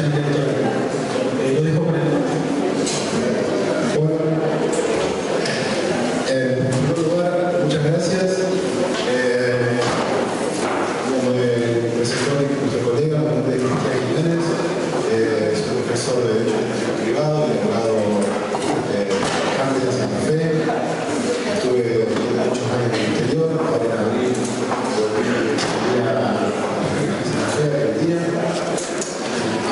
escuchan el director. Lo dejo con él. Bueno, en primer lugar, muchas gracias. Como me presentó nuestro colega, mi nombre es Cristian Jiménez, soy profesor de Derecho Privado y abogado de Santa Fe. Estuve muchos años en el exterior, ahora en abril volví a Santa Fe, Argentina.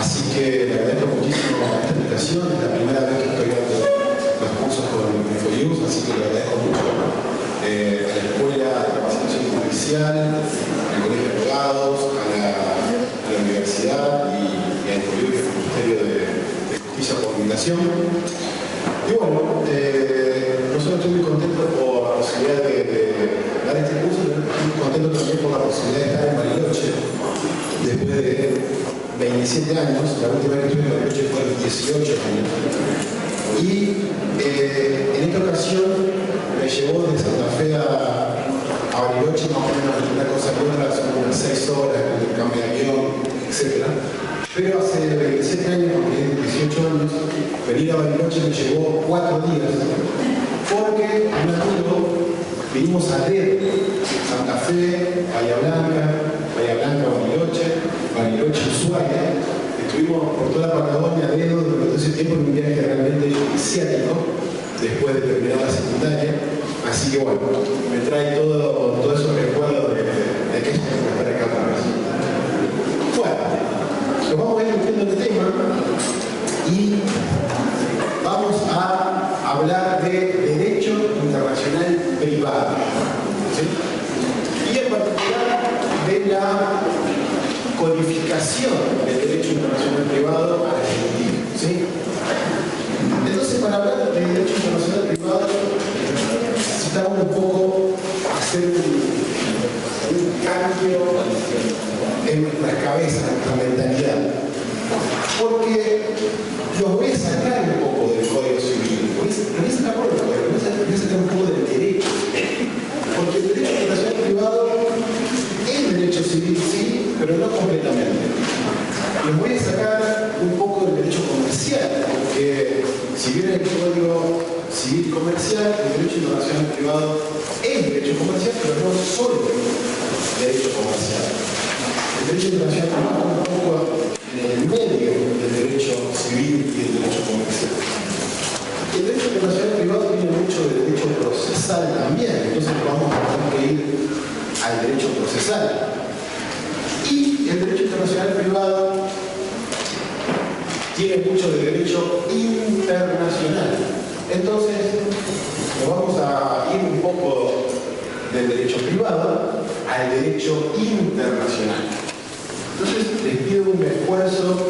Así que le agradezco muchísimo esta invitación, es la primera vez que estoy dando los cursos con InfoYus, así que le agradezco mucho a la Escuela de Capacitación Judicial, al Colegio de Abogados, a la Universidad y a InfoYus, el Ministerio de Justicia y Comunicación. Y bueno, no solo estoy muy contento por la posibilidad de dar este curso, sino estoy muy contento también por la posibilidad de estar en Bariloche después de 27 años, la última vez que estuve en Bariloche fue a los 18 años. Y en esta ocasión me llevó de Santa Fe a Bariloche más o menos una cosa que otra, son unas 6 horas, con el cambio de avión, etc. Pero hace 27 años, aunque tiene 18 años, venir a Bariloche me llevó 4 días, porque un amigo vinimos a ver Santa Fe, Bahía Blanca, Bariloche, Ushuaia. Estuvimos por toda la Patagonia a dedo durante todo ese tiempo en un viaje realmente iniciático después de terminar la secundaria. Así que bueno, me trae todo esos recuerdos de que estar acá otra vez. Bueno, nos vamos a ir metiendo en el tema y vamos a hablar de derecho internacional privado. ¿Sí? Y en particular de la codificación del derecho internacional privado argentino. ¿Sí? Entonces, para hablar de derecho internacional privado, necesitamos un poco hacer un cambio en nuestras cabezas, en nuestra mentalidad. Porque los voy a sacar un poco del Código Civil. Los voy a sacar por el Código, voy a sacar un poco del derecho. Porque el derecho internacional privado es derecho civil, sí, pero no completamente. Les voy a sacar un poco del derecho comercial, porque si bien el Código Civil Comercial, el derecho internacional privado es derecho comercial, pero no solo derecho comercial. El derecho internacional privado está un poco en el medio del derecho civil y del derecho comercial. El derecho internacional privado tiene mucho de derecho procesal también, entonces vamos a tener que ir al derecho procesal. Y el derecho internacional privado tiene mucho de derecho internacional. Entonces, nos vamos a ir un poco del derecho privado al derecho internacional. Entonces, les pido un esfuerzo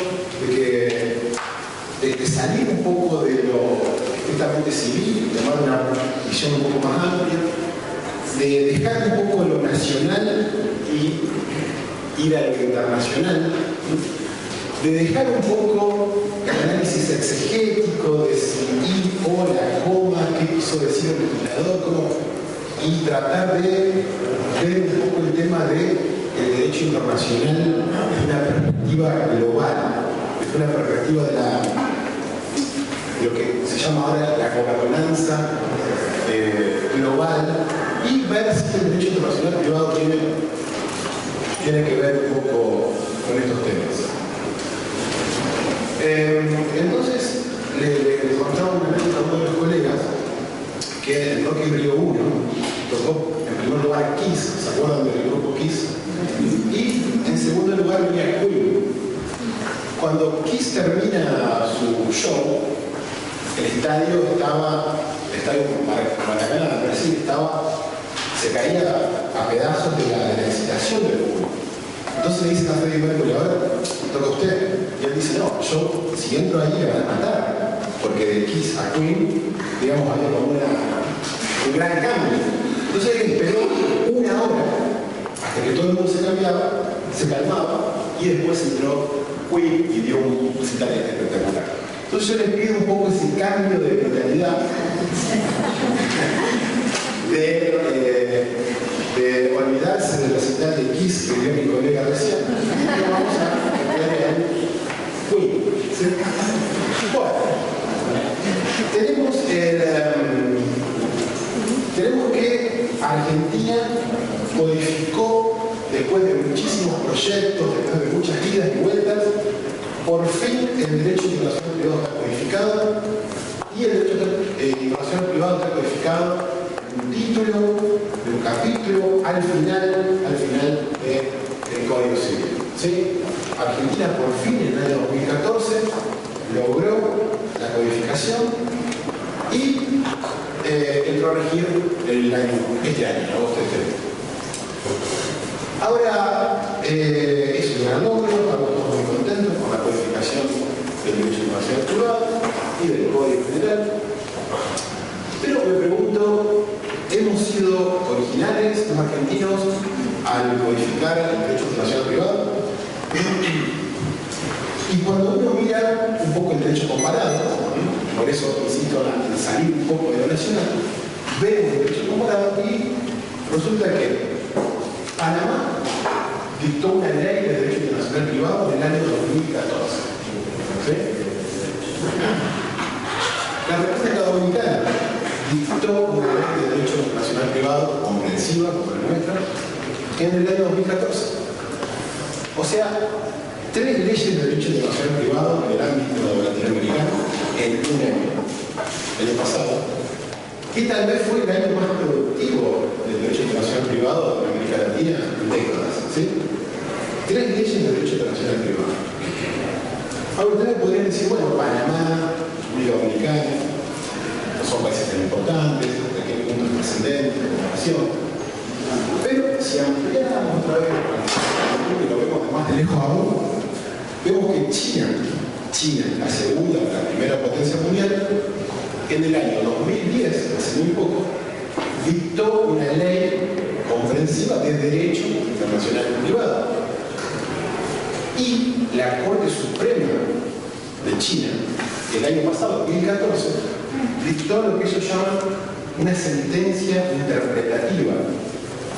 de salir un poco de lo estrictamente civil, tomar una visión un poco más amplia, de dejar un poco lo nacional y ir a lo internacional, de dejar un poco el análisis exegético de si y, o, la coma, qué quiso decir el legislador, y tratar de ver un poco el tema del derecho internacional desde una perspectiva global, desde una perspectiva de lo que se llama ahora la gobernanza global, y ver si el derecho internacional privado tiene que ver un poco con estos temas. Entonces, le contaba una anécdota a uno de los colegas que en Rocky Río 1 tocó en primer lugar Kiss, ¿se acuerdan del grupo Kiss? Y en segundo lugar venía Queen. Cuando Kiss termina su show, el estadio Maracaná, Brasil, se caía a pedazos de la excitación del público. Entonces le dicen a Freddie Mercury, ahora toca usted. Y él dice, no, yo si entro ahí me van a matar. Porque de Kiss a Queen, digamos, había como un gran cambio. Entonces él esperó una hora hasta que todo el mundo se calmaba, y después entró Queen y dio un recital espectacular. Entonces yo les pido un poco ese cambio de mentalidad de olvidarse del recital de Kiss que dio mi colega recién, y vamos a entrar en Queen. Argentina codificó, después de muchísimos proyectos, después de muchas idas y vueltas, por fin el derecho internacional privado está codificado y el derecho internacional privado está codificado en un título, en un capítulo, al final del Código Civil. ¿Sí? Argentina por fin en el año 2014 logró la codificación y entró a regir este año, en agosto de este año. Ahora, es un gran logro, estamos todos muy contentos con la codificación del derecho internacional privado y del Código General. Pero me pregunto, ¿hemos sido originales los argentinos al codificar el derecho internacional privado? Y cuando uno mira un poco el derecho comparado, por eso insisto en salir un poco de lo nacional, vemos el derecho comparado y resulta que Panamá dictó una ley de derecho internacional privado en el año 2014. ¿Sí? La República Dominicana dictó una ley de derecho internacional privado comprensiva, como la nuestra, en el año 2014. O sea, 3 leyes de derecho internacional privado en el ámbito latinoamericano en un año. El año pasado, que tal vez fue el año más productivo del derecho internacional privado en América Latina en décadas. ¿Sí? 3 leyes de derecho internacional privado. Ahora ustedes podrían decir, bueno, Panamá, República Dominicana, no son países tan importantes, hasta qué punto es trascendente, la comparación. Pero si ampliamos otra vez, y lo vemos de más de lejos aún, vemos que China, la segunda, la primera potencia mundial, en el año 2010, hace muy poco, dictó una ley comprensiva de derecho internacional privado. Y la Corte Suprema de China, el año pasado, 2014, dictó lo que ellos llaman una sentencia interpretativa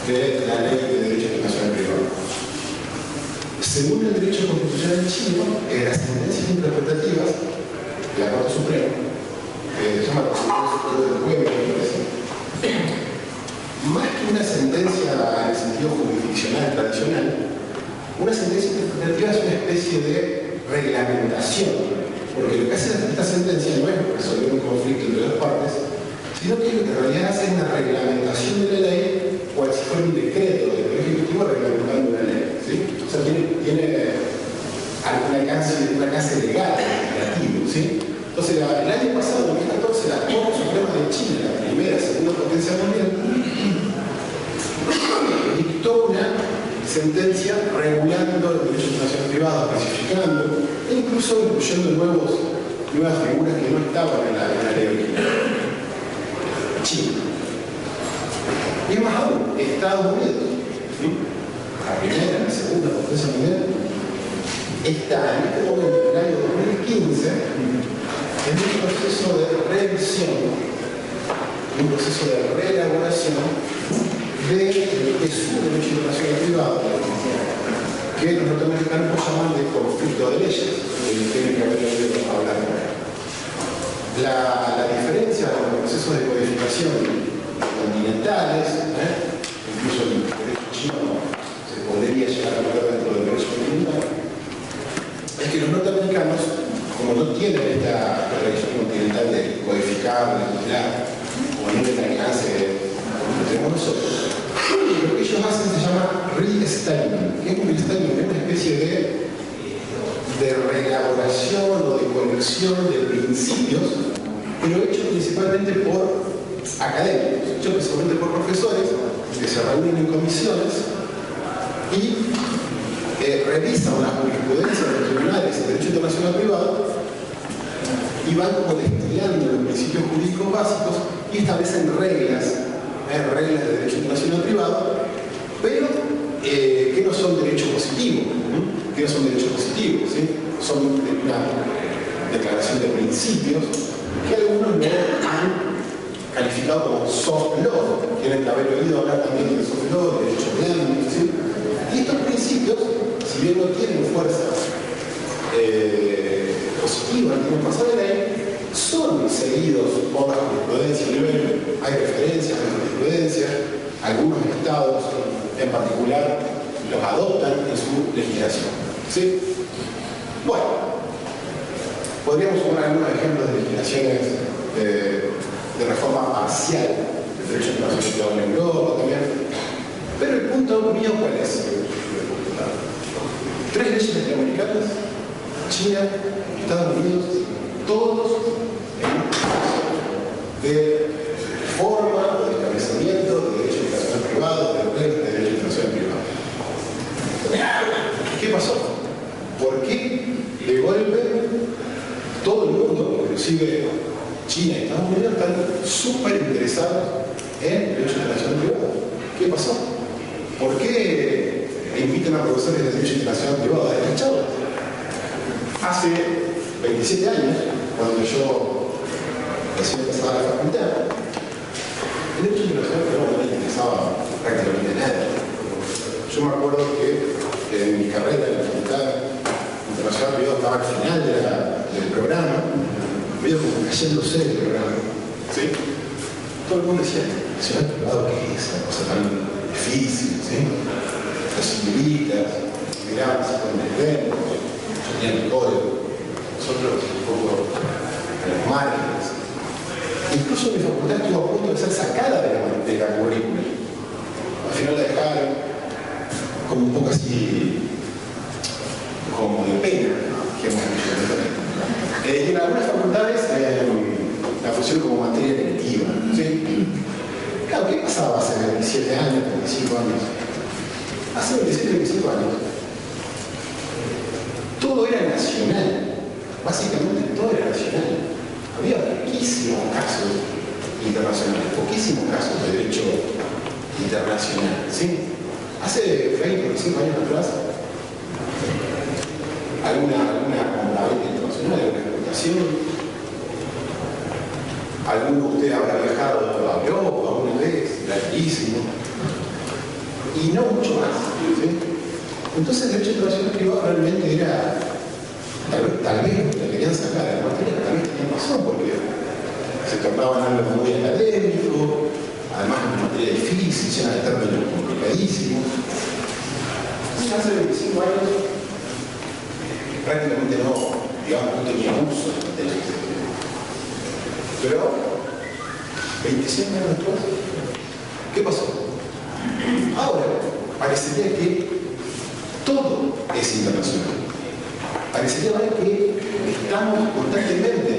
de la ley de derecho internacional privado. Según el derecho constitucional chino, las sentencias interpretativas de la Corte Suprema, que se llama Consejo del Pueblo, me parece, más que una sentencia en el sentido jurisdiccional tradicional, una sentencia interpretativa es una especie de reglamentación, porque lo que hace esta sentencia no es resolver un conflicto entre dos partes, sino que lo que en realidad hace es una reglamentación de la ley, cual si fuera un decreto del Poder Ejecutivo reglamentando una ley. ¿Sí? O sea, tiene un alcance legal, legislativo. ¿Sí? Entonces, el año pasado, en 2014, la Corte Suprema de China, la primera, segunda potencia mundial, dictó una sentencia regulando el derecho internacional privado, especificando e incluso incluyendo nuevas figuras que no estaban en la ley original. China. Y más aún, Estados Unidos, ¿sí? La primera, la segunda potencia mundial, está en este momento, en el año 2015, en un proceso de revisión, un proceso de reelaboración de lo que es un derecho internacional privado, que los norteamericanos llaman de conflicto de leyes, que tienen que haber oído hablar. La diferencia de los procesos de codificación continentales, incluso el derecho chino se podría llegar a ver dentro del derecho continental, es que los norteamericanos, como no tienen esta tradición continental de codificar, de legislar, o no tienen alcance como tenemos nosotros, lo que ellos hacen se llama restatement. ¿Qué es un restatement? Es una especie de reelaboración o de conexión de principios, pero hecho principalmente por académicos, hecho principalmente por profesores que se reúnen en comisiones y revisan las jurisprudencias de los tribunales de derecho internacional privado y van como estudiando los principios jurídicos básicos y establecen reglas de derecho internacional privado, pero que no son derecho positivo, que no son derechos positivos, ¿sí? Son una declaración de principios que algunos no han calificado como soft law. Tienen que haber oído hablar también de soft law, de derechos blandos, ¿sí? Y estos principios, si bien no tienen fuerza positiva, tienen fuerza de ley, son seguidos por la jurisprudencia a nivel, hay referencias, hay jurisprudencia, algunos estados en particular los adoptan en su legislación. ¿Sí? Bueno, podríamos poner algunos ejemplos de legislaciones de reforma parcial del derecho internacional en Europa también. Pero el punto mío, ¿cuál es? 3 leyes latinoamericanas, China, Estados Unidos, todos de forma o de establecimiento de derecho internacional privado, de derecho internacional privado. ¿Qué pasó? ¿Por qué de golpe todo el mundo, inclusive China y Estados Unidos, están súper interesados en derecho internacional privado? ¿Qué pasó? ¿Por qué invitan a profesores de derecho internacional privado a despachados? Hace 27 años, cuando yo recién empezaba la facultad, el derecho internacional privado no le interesaba prácticamente a nadie. Yo me acuerdo que en mi carrera en la facultad internacional privado estaba al final del programa, medio como cayéndose el programa. ¿Sí? Todo el mundo decía, nacional privado, ¿qué es esa cosa tan difícil? ¿Sí? Los civilistas miraban así con desdén, tenían el código, nosotros un poco a los márgenes. Incluso mi facultad estuvo a punto de ser sacada de la currícula. Al final la dejaron como un poco así, como de pena, que hemos dicho. Y en algunas facultades la pusieron como materia electiva. ¿Sí? Claro, ¿qué pasaba hace 27 años, 25 años? Hace 27, 25 años, todo era nacional. Básicamente todo era nacional. Había poquísimos casos internacionales, poquísimos casos de derecho internacional. ¿Sí? Hace 20, 25 años atrás, alguna compraventa internacional, alguna exportación. Alguno de ustedes habrá viajado a Europa una vez, larguísimo. Y no mucho más. ¿Sí? Entonces el derecho internacional privado realmente era, tal vez le querían sacar a la materia, tal vez tenían razón, porque se tornaban algo muy académico, además es una materia difícil, llena de términos complicadísimos. Y hace 25 años prácticamente no tenía uso de la materia. Pero 25 años después, ¿qué pasó? Ahora, parecería que todo es internacional. Parecería que estamos constantemente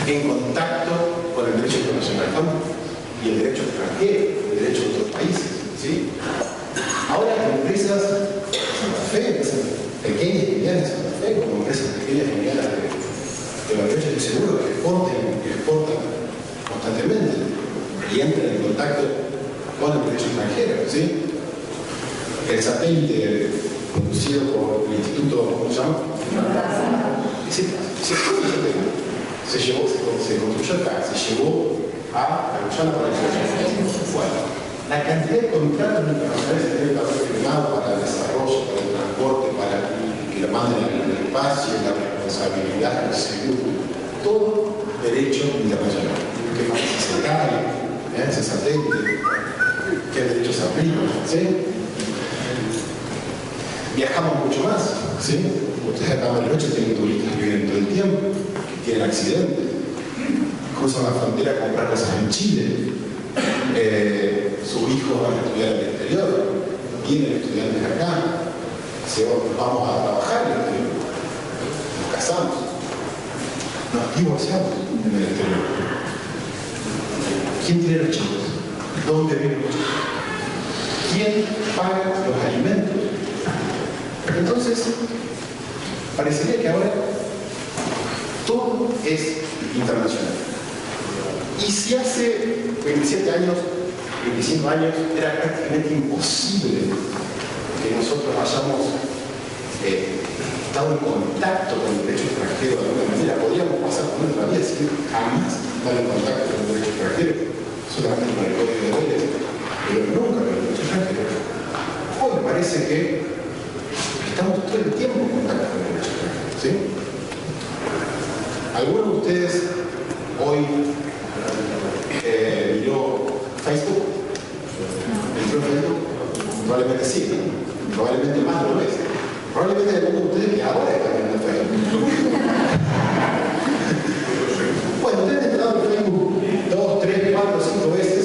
en contacto con el derecho internacional y el derecho extranjero, el derecho de otros países. ¿Sí? Ahora, empresas Santa Fe, empresas pequeñas y medianas de Santa Fe, como empresas pequeñas y medianas de los derechos de seguro que exportan constantemente y entran en contacto con el derecho extranjero. ¿Sí? El satélite producido por el Instituto, ¿cómo se llama? Se construyó acá, se llevó a Guyana para el bueno, la cantidad de contratos internacionales que tiene que haber firmado para el desarrollo, para el transporte, para que lo manden al espacio, la responsabilidad, el seguro, todo derecho internacional. ¿Qué más? Si se cae, ese satélite, ¿qué derechos se aplican? ¿Sí? Viajamos mucho más, ¿sí? Ustedes acá en la noche tienen turistas que vienen todo el tiempo, que tienen accidentes, cruzan la frontera a comprar cosas en Chile, sus hijos van a estudiar en el exterior, vienen estudiantes acá, vamos a trabajar en el exterior, nos casamos, nos divorciamos en el exterior. ¿Quién tiene los chicos? ¿Dónde viven los chicos? ¿Quién paga los alimentos? Entonces, parecería que ahora todo es internacional. Y si hace 27 años, 25 años, era prácticamente imposible que nosotros hayamos estado en contacto con el derecho extranjero de alguna manera, podríamos pasar por nuestra vida sin jamás estar en contacto con el derecho extranjero, solamente con el código de leyes, pero nunca con el derecho extranjero. Hoy me parece que estamos todo el tiempo en contacto con el derecho extranjero. ¿Sí? ¿Alguno de ustedes hoy miró Facebook? probablemente sí, ¿no? Probablemente más de una vez. Probablemente hay algunos de ustedes que ahora están viendo Facebook. Bueno, ustedes han entrado en Facebook 2, 3, 4, 5 veces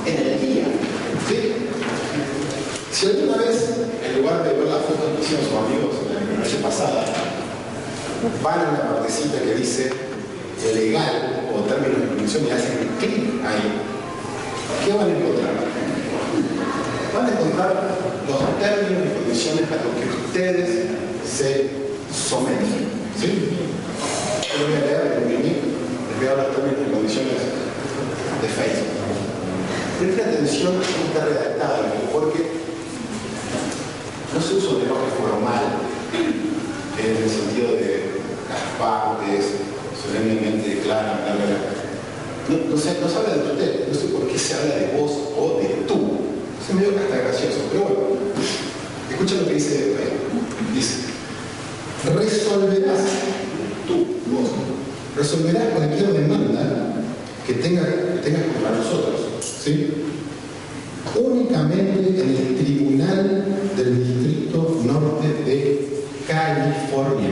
en el día, ¿sí? Si alguna vez, en lugar de ver las fotos que hicieron sus amigos la noche pasada, van a una partecita que dice legal o términos de condición y hacen clic ahí, ¿qué van a encontrar? Van a encontrar los términos y condiciones a los que ustedes se someten, ¿sí? Yo lo voy a leer, les voy a dar los términos y condiciones de Facebook. Presten atención a cómo está redactado, porque no se usa un lenguaje formal en el sentido de las partes, solemnemente clara, bla, bla, bla. No se habla de usted, no sé por qué se habla de vos o de tú. Es medio hasta gracioso, pero bueno. Escucha lo que dice Facebook. Dice, resolverás, tú, vos, resolverás cualquier demanda que tengas contra nosotros, ¿sí? Únicamente en el Tribunal del Distrito Norte de California,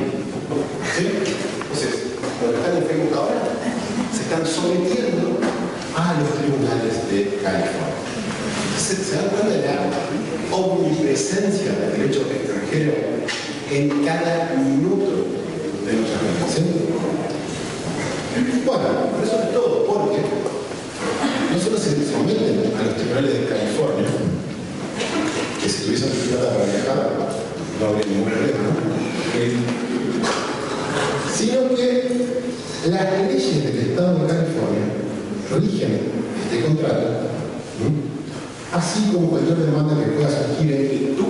¿sí? Entonces, los que están en Facebook ahora se están sometiendo a los tribunales de California. Se dan cuenta de la omnipresencia del derecho extranjero en cada minuto de nuestra vida, ¿sí? Bueno, pero eso no es todo, porque no solo se someten a los tribunales de California, que si tuviesen plata para viajar no habría ningún problema, ¿no? Sino que las leyes del Estado de California rigen este contrato, ¿no? Así como cualquier demanda que pueda surgir entre tú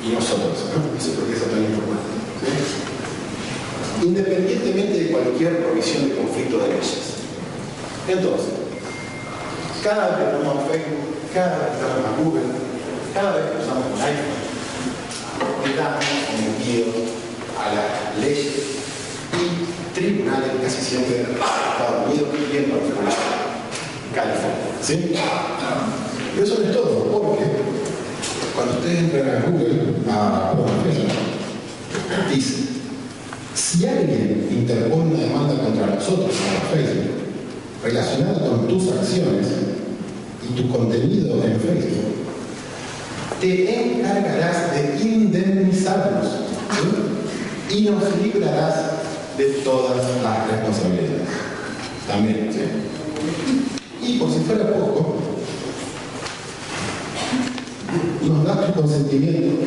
y nosotros, ¿no? Eso es porque eso es tan importante, ¿sí? Independientemente de cualquier provisión de conflicto de leyes. Entonces, cada vez que tomamos Facebook, cada vez que usamos Google, cada vez que usamos un iPhone, estamos sometidos a las leyes y tribunales casi siempre de Estados Unidos y en particular California, ¿sí? Pero eso no es todo, porque cuando ustedes entran a Google, a Facebook, dice, si alguien interpone una demanda contra nosotros, a Facebook, relacionada con tus acciones y tu contenido en Facebook, te encargarás de indemnizarnos, ¿sí? Y nos librarás de todas las responsabilidades. También, ¿sí? Y por si fuera poco, nos das tu consentimiento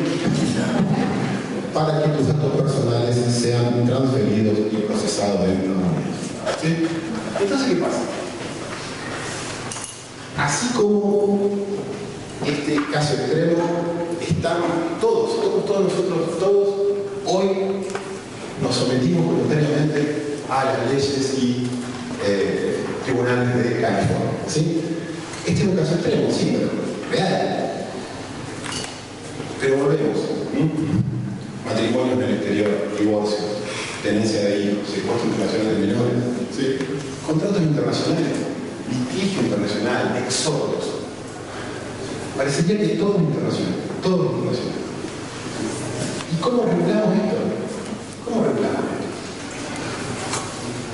para que tus datos personales sean transferidos y procesados dentro de la unidad, ¿sí? Entonces, ¿qué pasa? Así como este caso extremo, estamos todos nosotros, hoy nos sometimos voluntariamente a las leyes y tribunales de California, ¿sí? Este es un caso extremo, sí, pero real. Pero volvemos. Matrimonios en el exterior, divorcios, tenencia de hijos, secuestro internacional de menores, ¿sí? Contratos internacionales, litigio internacional, exordios. Parecería que todo es internacional, todo es internacional. ¿Y cómo regulamos esto? ¿Cómo regulamos esto?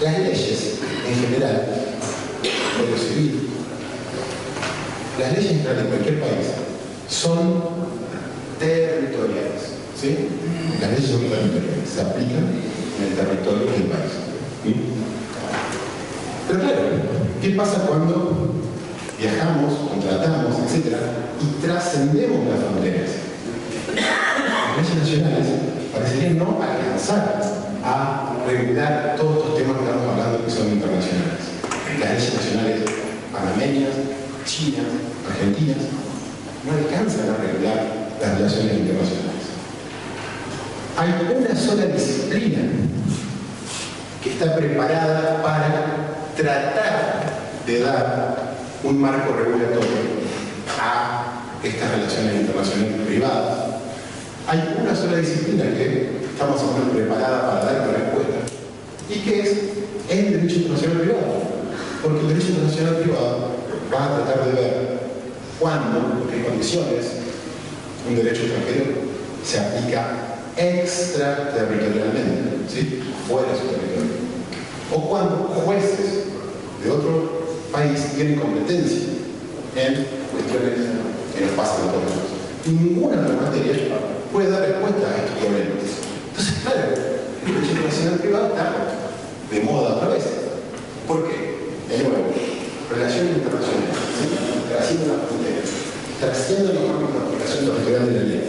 Las leyes, en general, Código Civil, las leyes en general de cualquier país son territoriales, ¿sí? Las leyes son territoriales, se aplican en el territorio del país, ¿sí? Pero claro, ¿qué pasa cuando viajamos, contratamos, etcétera, y trascendemos las fronteras? Las leyes nacionales parecerían no alcanzar a regular todos estos temas que estamos hablando que son internacionales. Las leyes nacionales panameñas, chinas, argentinas, no alcanzan a regular las relaciones internacionales. Hay una sola disciplina que está preparada para tratar de dar un marco regulatorio a estas relaciones internacionales privadas. Hay una sola disciplina que está más o menos preparada para dar una respuesta, y que es el derecho internacional privado. Porque el derecho internacional privado va a tratar de ver cuándo, en qué condiciones, un derecho extranjero se aplica extraterritorialmente, ¿sí? Fuera de su territorio. O cuando jueces de otro país tienen competencia en cuestiones que nos pasan a todos. Y ninguna de las materias puede dar respuesta a estos problemas. Entonces, claro, el derecho internacional privado está de moda otra vez. ¿Por qué? De nuevo, relaciones internacionales, ¿sí? Trascienden las fronteras, trascienden los campos de aplicación territorial de la ley.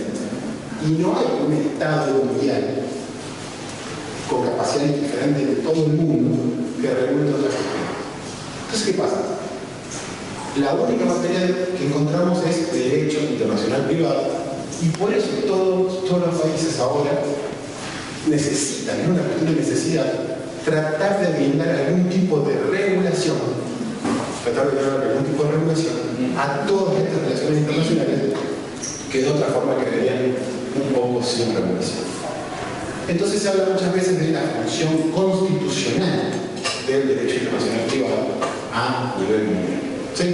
Y no hay un Estado mundial con capacidades diferentes de todo el mundo que regule todas las cuestiones. Entonces, ¿qué pasa? La única materia que encontramos es derecho internacional privado, y por eso todos los países ahora necesitan, es una cuestión de necesidad, tratar de brindar algún tipo de regulación, a todas estas relaciones internacionales que de otra forma quedarían un poco sin regulación. Entonces se habla muchas veces de la función constitucional del derecho internacional privado a nivel mundial. ¿Sí?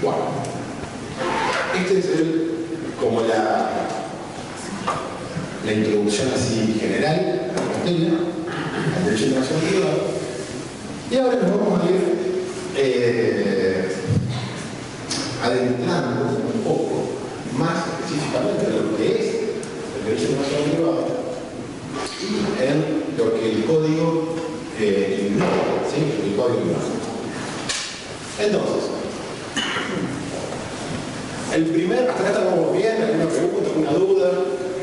Bueno, este es como la introducción así general a la materia, al derecho internacional privado. Y ahora nos vamos a ir adentrando un poco más específicamente en lo que es el derecho internacional privado y en lo que el código ignora, ¿sí? El código ignora. Entonces, el primer, hasta acá estamos bien, alguna pregunta, alguna duda,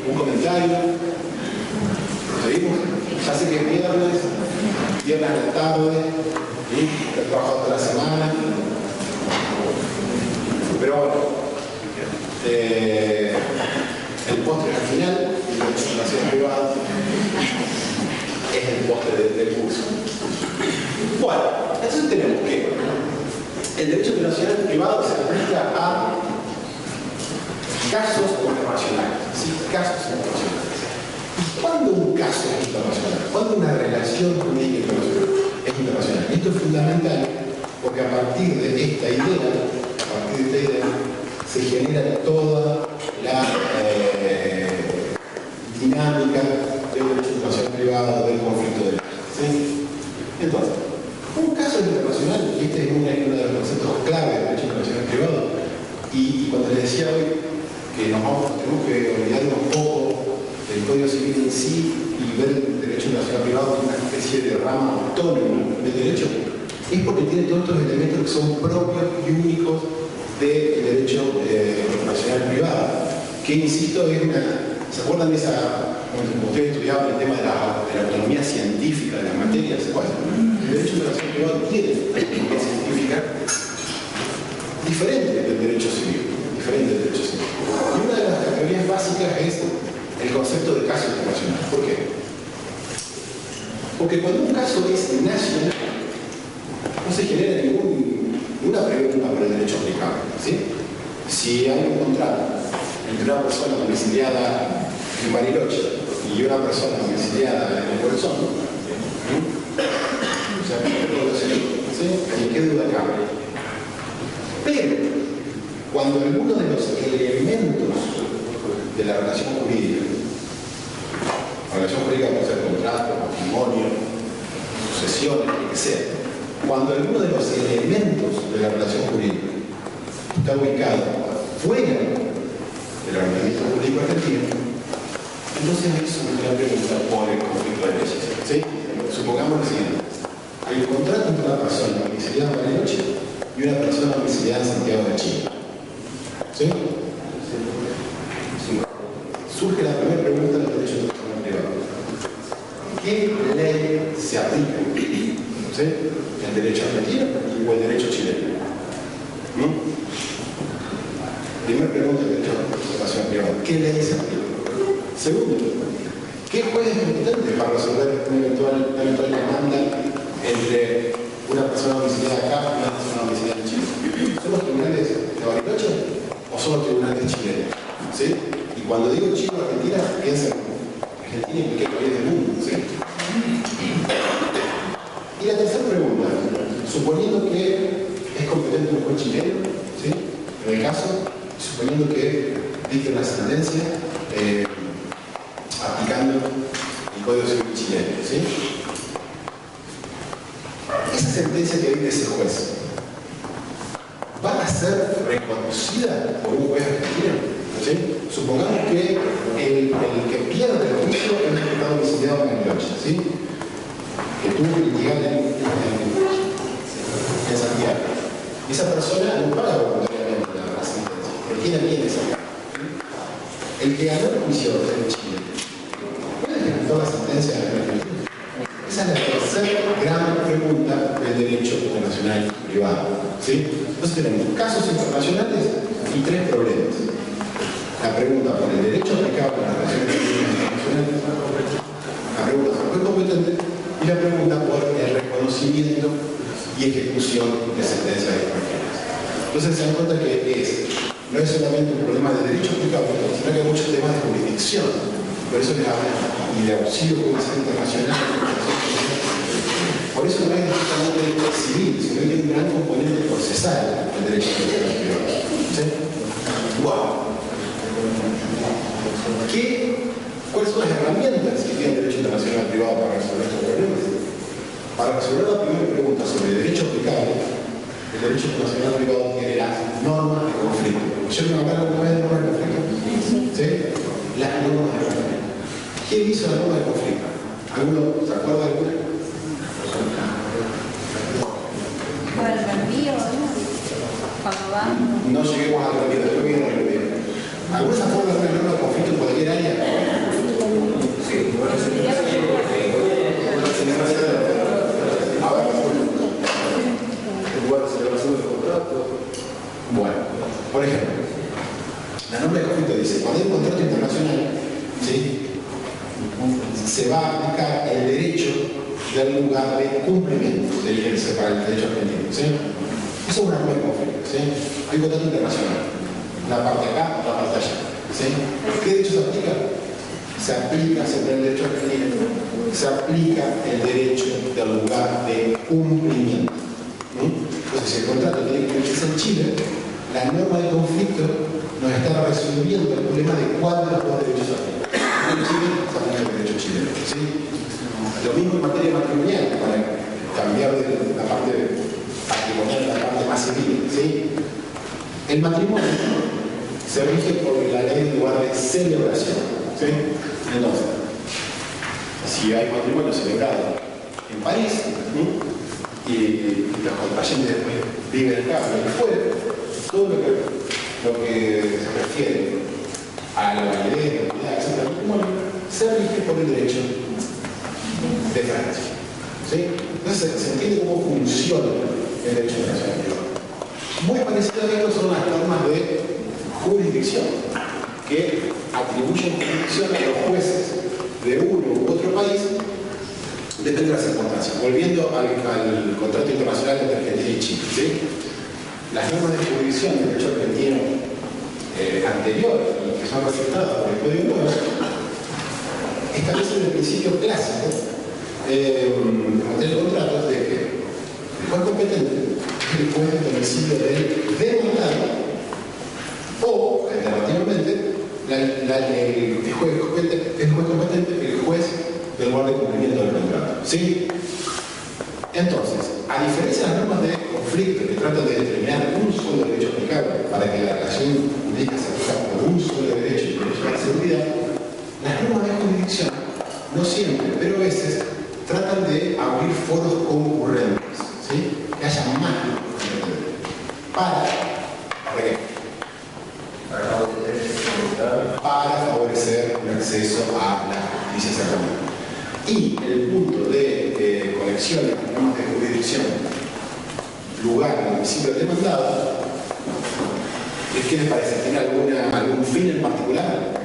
un comentario. ¿Seguimos? Ya sé que es viernes a la tarde, ¿sí? He trabajado toda la semana. Pero bueno, el postre al final, el derecho internacional privado, es el postre del curso. Bueno, entonces tenemos que el derecho internacional privado se aplica a casos internacionales, ¿sí? Casos internacionales. ¿Y cuándo un caso es internacional? ¿Cuándo una relación jurídica internacional es internacional? Esto es fundamental porque a partir de esta idea, se genera toda la dinámica del derecho internacional privado, del conflicto de leyes, ¿sí? Entonces, un caso internacional, y este es uno de los conceptos clave del derecho internacional privado, y cuando les decía hoy que tenemos que olvidarnos un poco del Código Civil en sí y ver el derecho internacional privado como una especie de rama autónoma del derecho, es porque tiene todos estos elementos que son propios y únicos del derecho internacional privado, que insisto es una... ¿Se acuerdan de esa... Cuando ustedes estudiaban el tema de la autonomía científica de las materias? El derecho internacional privado tiene una autonomía científica diferente del derecho civil. Y una de las categorías básicas es el concepto de caso internacional. ¿Por qué? Porque cuando un caso es nacional, no se genera ninguna pregunta por el derecho aplicable, ¿sí? Si hay un contrato entre una persona domiciliada en Bariloche y una persona domiciliada en el Bolsón, o sea, ¿sí? ¿Y qué duda cabe? Pero, cuando alguno de los elementos de la relación jurídica puede ser contrato, matrimonio, sucesiones, lo que sea, cuando alguno de los elementos de la relación jurídica está ubicado fuera del ordenamiento jurídico argentino, entonces ahí se me pregunta por el conflicto de leyes, ¿sí? Supongamos lo siguiente: hay un contrato entre una persona domiciliada en Bariloche y una persona domiciliada en Santiago de Chile, ¿sí? Surge la primera pregunta del derecho internacional privado: ¿qué ley se aplica? ¿Sí? ¿El derecho argentino o el derecho chileno? Primera pregunta del derecho internacional privado: ¿qué ley se aplica? Segundo, ¿qué juez es competente para resolver una eventual demanda entre una persona domiciliada acá y una persona domiciliada en Chile? ¿Son los tribunales de Bariloche o son los tribunales chilenos? ¿Sí? Y cuando digo Chile o Argentina, piensen Argentina y en qué país del mundo, ¿sí? Y la tercera pregunta: suponiendo que es competente un juez chileno, ¿sí? En el caso, suponiendo que dicte una sentencia aplicando el Código Civil chileno, ¿sí? Esa sentencia que dicte ese juez va a ser reconocida por un juez argentino, ¿sí? Supongamos que el que pierde el juicio es un imputado domiciliado en Bariloche, ¿sí? Que tuvo que litigar en Santiago. Y esa persona no paga voluntariamente la sentencia. ¿Por quién la tiene esa carga? El que ganó el juicio en Chile, ¿puede ejecutar la sentencia de la Argentina? Esa es la tercera gran pregunta del derecho internacional privado, ¿sí? Entonces tenemos casos internacionales y tres problemas. La pregunta por el derecho aplicable a las relaciones internacionales, la pregunta por el juez competente y la pregunta por el reconocimiento y ejecución de sentencias extranjeras. Entonces se dan cuenta que no es solamente un problema de derecho aplicable, sino que hay muchos temas de jurisdicción. Por eso les hablan y de auxilio judicial internacional. Por eso no es estrictamente civil, sino que tiene un gran componente procesal el derecho internacional privado. ¿Sí? ¡Wow! ¿Cuáles son las herramientas que tiene el derecho internacional privado para resolver estos problemas? Para resolver la primera pregunta sobre el derecho aplicable, el derecho internacional privado tiene las normas de conflicto. ¿Yo me hablaron alguna vez de normas de conflicto? ¿Sí? Las normas de conflicto. ¿Quién hizo la norma de conflicto? ¿Alguno se acuerda de alguna? Por el envío, ¿no? Cuando van. No lleguemos al envío, después viene el envío. ¿Alguna se acuerda de una norma de conflicto en cualquier área? Sí. A ver. El lugar de celebración del contrato. Bueno, por ejemplo, la norma de conflicto dice, cuando hay un contrato internacional, ¿sí?, se va a aplicar el derecho del lugar de cumplimiento del IGC para el derecho argentino, ¿sí? Eso es una norma de conflicto, ¿sí? Hay un contrato internacional, la parte acá, la parte allá, ¿sí? ¿Qué derecho se aplica? Se aplica siempre el derecho argentino, se aplica el derecho del lugar de cumplimiento. Entonces, si el contrato tiene que cumplirse en Chile, la norma de conflicto nos está resolviendo el problema de cuál de los dos derechos se aplica. En Chile se aplica el derecho chileno, ¿sí? Lo mismo en materia matrimonial, para cambiar de la parte patrimonial a la parte más civil, ¿sí? El matrimonio se rige por la ley del lugar de celebración, ¿sí? Entonces, si hay matrimonio celebrado en París, ¿sí?, y los contrayentes después viven acá, lo que fuere, todo lo que se refiere a la validez, la unidad, etc., del matrimonio, se rige por el derecho de Francia, ¿sí? Entonces se entiende cómo funciona el derecho internacional privado. Muy parecido a esto son las normas de jurisdicción, que atribuyen jurisdicción a los jueces de uno u otro país, depende de las circunstancias. Volviendo al contrato internacional entre Argentina y Chile, ¿sí? Las normas de jurisdicción del derecho argentino anterior, y que son resultadas por el Código Nuevo, establecen el principio clásico en materia de contratos de que el juez competente es el juez del domicilio del demandado o, alternativamente, el juez competente, el juez del lugar de cumplimiento del contrato, ¿sí? Entonces, a diferencia de las normas de conflicto que tratan de determinar un solo derecho aplicable para que la relación jurídica se aplique por un solo derecho y derecho a la seguridad, las normas de jurisdicción no siempre, pero a veces tratan de abrir foros concurrentes, ¿sí? Que haya más concurrentes. ¿Para qué? Para favorecer el acceso a la justicia sacramental. Y el punto de conexión de las normas de jurisdicción, lugar, domicilio demandado, ¿qué les parece? ¿Tiene algún fin en particular?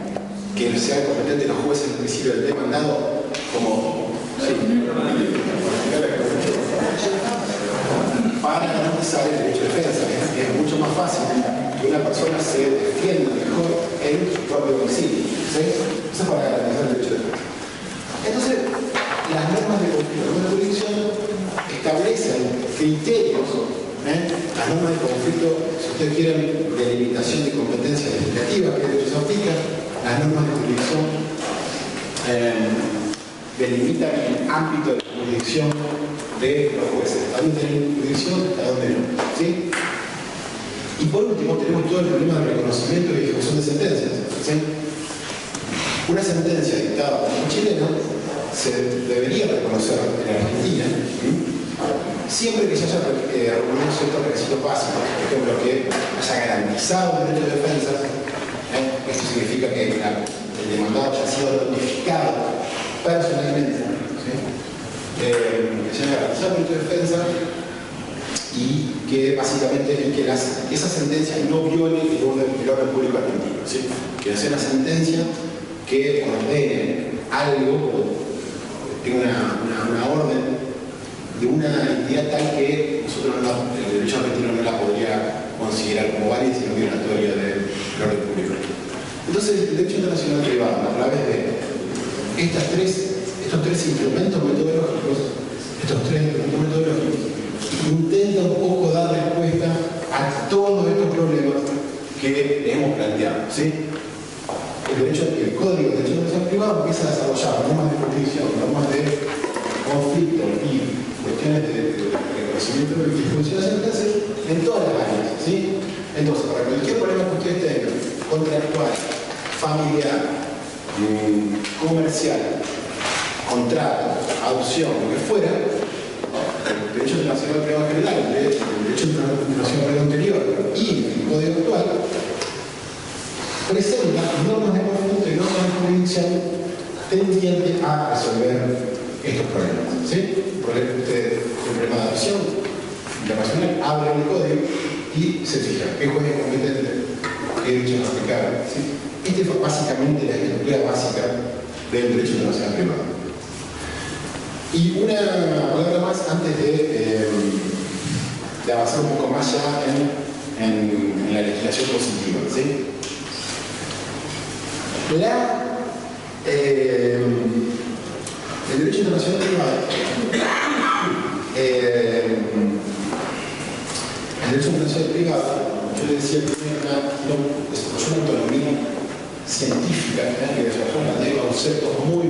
Que sea competente los jueces del domicilio del demandado como... Sí. Para garantizar el derecho de defensa. Es mucho más fácil que una persona se defienda mejor en su propio domicilio, ¿sí? Eso es para garantizar el derecho de defensa. Entonces, las normas de jurisdicción establecen criterios Las normas de conflicto, si ustedes quieren, de limitación de competencias legislativas, que derecho se aplica, las normas de jurisdicción delimitan el ámbito de jurisdicción de los jueces. También tienen jurisdicción, a dónde no. ¿Sí? Y por último, tenemos todo el problema del reconocimiento y ejecución de sentencias. ¿Sí? Una sentencia dictada por un chileno se debería reconocer en Argentina, siempre que se haya reunido ciertos requisitos básicos, por ejemplo, que haya garantizado el derecho de defensa. Esto significa que el demandado haya sido notificado personalmente, ¿sí? Que se haya garantizado el derecho de defensa y que básicamente esa sentencia no viole el orden público argentino, ¿sí? Que sea una sentencia que ordene algo, tenga una orden de una entidad tal que nosotros el derecho argentino no la podría considerar como válida sino violatoria del orden público. Entonces el derecho internacional privado, a través de estos tres instrumentos metodológicos, intenta un poco dar respuesta a todos estos problemas que hemos planteado, ¿sí? El Código de Derecho Internacional Privado empieza a desarrollar normas de jurisdicción, normas de conflicto y cuestiones de reconocimiento de disposición de sentencias en todas las áreas, ¿sí? Entonces, para cualquier problema que ustedes tengan, contractual, familiar, comercial, contrato, adopción, lo que fuera, el derecho internacional privado general, el derecho internacional privado anterior y el Código actual presenta normas de conflicto y normas de jurisdicción tendientes a resolver estos problemas. ¿Sí? El problema de adopción internacional abre el código y se fija qué juez es competente, qué derecho es aplicable. ¿Sí? Esta es básicamente la estructura básica del derecho internacional privado. Y una palabra más antes de avanzar un poco más ya en la legislación positiva. ¿Sí? El derecho internacional privado, el derecho internacional privado, yo decía que tiene una autonomía científica que desarrolla de conceptos muy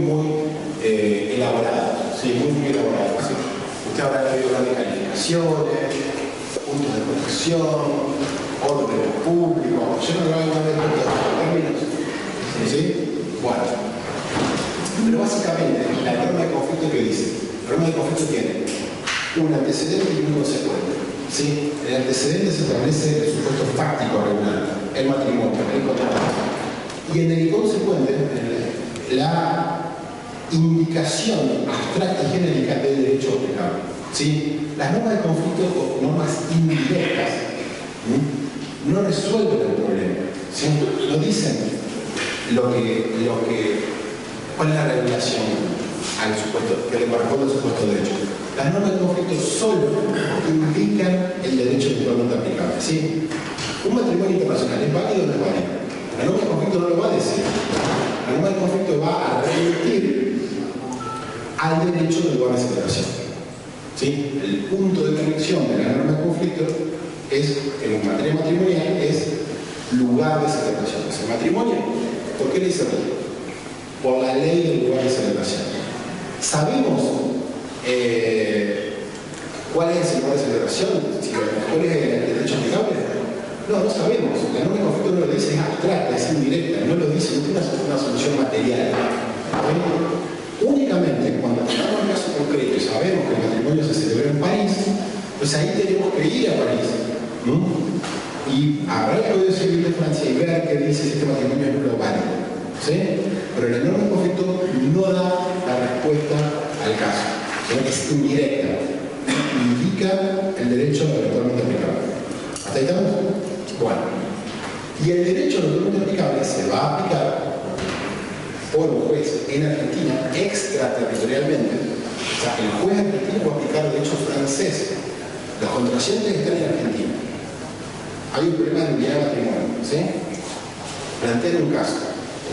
elaborados, ¿sí? muy elaborados. ¿Sí? Usted habrá oído hablar de calificaciones, puntos de protección, orden público. Yo no lo voy a hablar de términos. ¿Sí? Bueno, pero básicamente la norma de conflicto que dice, la norma de conflicto tiene un antecedente y un consecuente. ¿Sí? El antecedente se establece el supuesto fáctico regular, el matrimonio, el contrato. Y en el consecuente, la indicación abstracta y genérica del derecho aplicable. ¿Sí? Las normas de conflicto o normas indirectas no resuelven el problema. ¿Sí? No dicen cuál es la regulación al supuesto, que le corresponde al supuesto derecho. Las normas de conflicto solo indican el derecho eventualmente aplicable. ¿Sí? Un matrimonio internacional, ¿es válido o no es válido? La norma de conflicto no lo va a decir. La norma de conflicto va a remitir al derecho del lugar de celebración. ¿Sí? El punto de conexión de la norma de conflicto es, en materia matrimonial, es lugar de celebración. ¿Es el matrimonio? ¿Por qué le dice así? Por la ley del lugar de celebración. ¿Sabemos cuál es el lugar de celebración? ¿Cuál es el derecho aplicable? No, no sabemos. La norma de conflicto no lo dice, es abstracta, es indirecta, no lo dice, no tiene una solución material. Únicamente cuando tenemos un caso concreto y sabemos que el matrimonio se celebró en París, pues ahí tenemos que ir a París. Y agarrar el Código Civil de Francia y ver qué dice si este matrimonio es nulo o válido. ¿Sí? Pero la norma de conflicto no da la respuesta al caso, sino que es indirecta. Indica el derecho eventualmente aplicable. ¿Hasta ahí estamos? Bueno. Y el derecho eventualmente aplicable se va a aplicar por un juez en Argentina extraterritorialmente. O sea, el juez argentino va a aplicar derecho francés. Los contrayentes están en Argentina. Hay un problema de unidad de matrimonio, ¿sí? Plantean un caso. El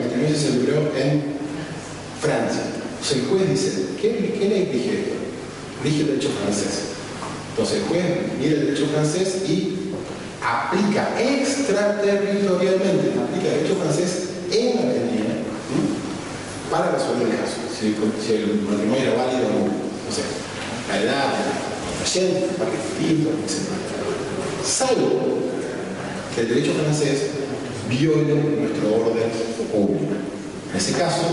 matrimonio se celebró en Francia. O sea, el juez dice, ¿qué ley rige esto? Rige el derecho francés. Entonces el juez mira el derecho francés y aplica extraterritorialmente, aplica el derecho francés en Argentina para resolver el caso. Si el matrimonio era válido o no sé, la edad, la gente, el parque distinto, etc. Salvo que el derecho francés viole nuestro orden público. En ese caso,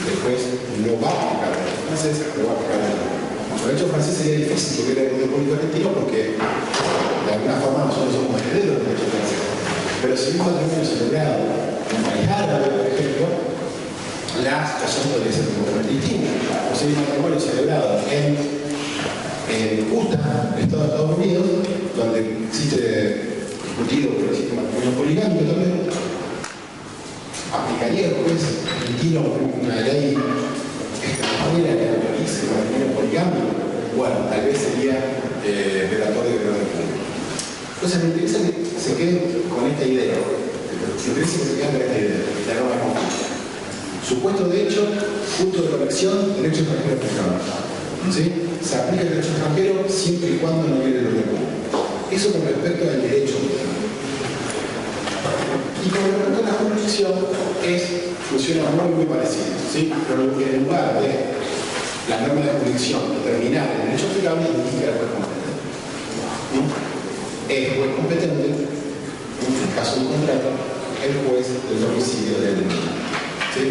el juez no va a aplicar el derecho francés, no va a aplicar el derecho francés. Sería difícil que hubiera el orden público argentino porque de alguna forma nosotros somos herederos del derecho francés. Pero si un matrimonio celebrado en País Árabe, por ejemplo, la situación podría ser completamente distinta. O sea, un matrimonio celebrado en Utah, Estado de Estados Unidos, donde existe discutido por el sistema matrimonio poligámico también, aplicaría el juez argentino una ley extranjera que autorice el matrimonio poligámico. Bueno, tal vez sería violatorio del orden público. Entonces me interesa que se queden con esta idea. La norma de conflicto. Supuesto de hecho, punto de conexión, derecho extranjero aplicable. ¿Sí? Se aplica el derecho extranjero siempre y cuando no viole el orden público. Eso con respecto al derecho. Y con respecto a la jurisdicción, funciona muy parecido. ¿Sí? Pero en lugar de la norma de jurisdicción determinar el derecho aplicable, indica el juez competente. El juez competente, en el caso de un contrato, el juez del domicilio del determinado. ¿Sí?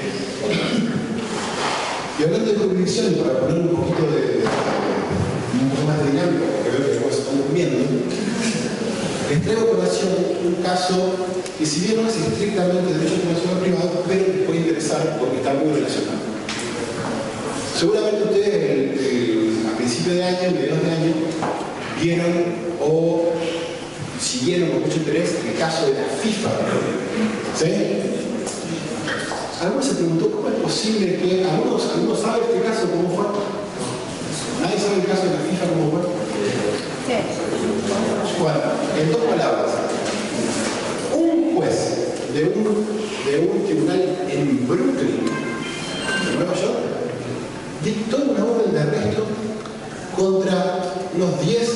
Y hablando de jurisdicción, para poner un poquito un poco más dinámico, porque veo que después estamos viendo, les traigo a colación un caso que si bien no es estrictamente derecho internacional privado, pero les puede interesar porque está muy relacionado. Seguramente ustedes a principio de año, mediados de año, vieron o siguieron con mucho interés el caso de la FIFA. ¿Sí? Algunos se preguntó cómo es posible que... ¿Algunos saben este caso cómo fue? ¿Nadie sabe el caso de la FIFA cómo fue? Sí. Bueno, en dos palabras. Un juez de un tribunal en Brooklyn, en Nueva York, dictó una orden de arresto contra unos 10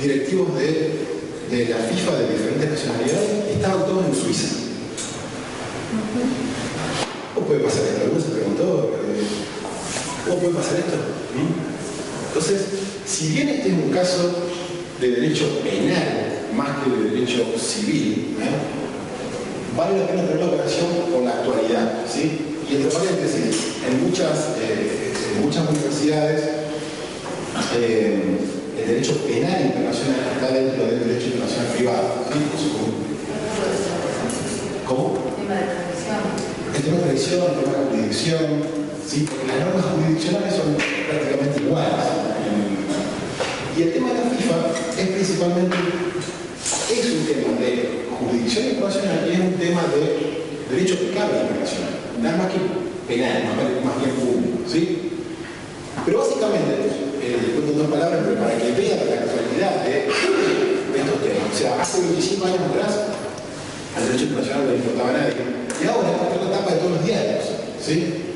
directivos de la FIFA de diferentes nacionalidades que estaban todos en Suiza. ¿Cómo puede pasar esto? ¿Alguno se preguntó? ¿Cómo puede pasar esto? Entonces, si bien este es un caso de derecho penal más que de derecho civil, vale la pena tener la operación con la actualidad, ¿sí? Y entre paréntesis, en muchas universidades el derecho penal internacional está dentro del derecho internacional privado, ¿sí? ¿Cómo? El tema de tradición, el tema de jurisdicción, ¿sí? Las normas jurisdiccionales son prácticamente iguales. Y el tema de la FIFA es principalmente, es un tema de jurisdicción internacional y es un tema de derecho aplicable internacional, nada más que penal, más bien público, ¿sí? Pero básicamente, después de dos palabras, pero para que vean la actualidad de estos temas, o sea, hace 25 años atrás, al derecho internacional no le importaba a nadie, y ahora está en la etapa de todos los diarios, ¿sí?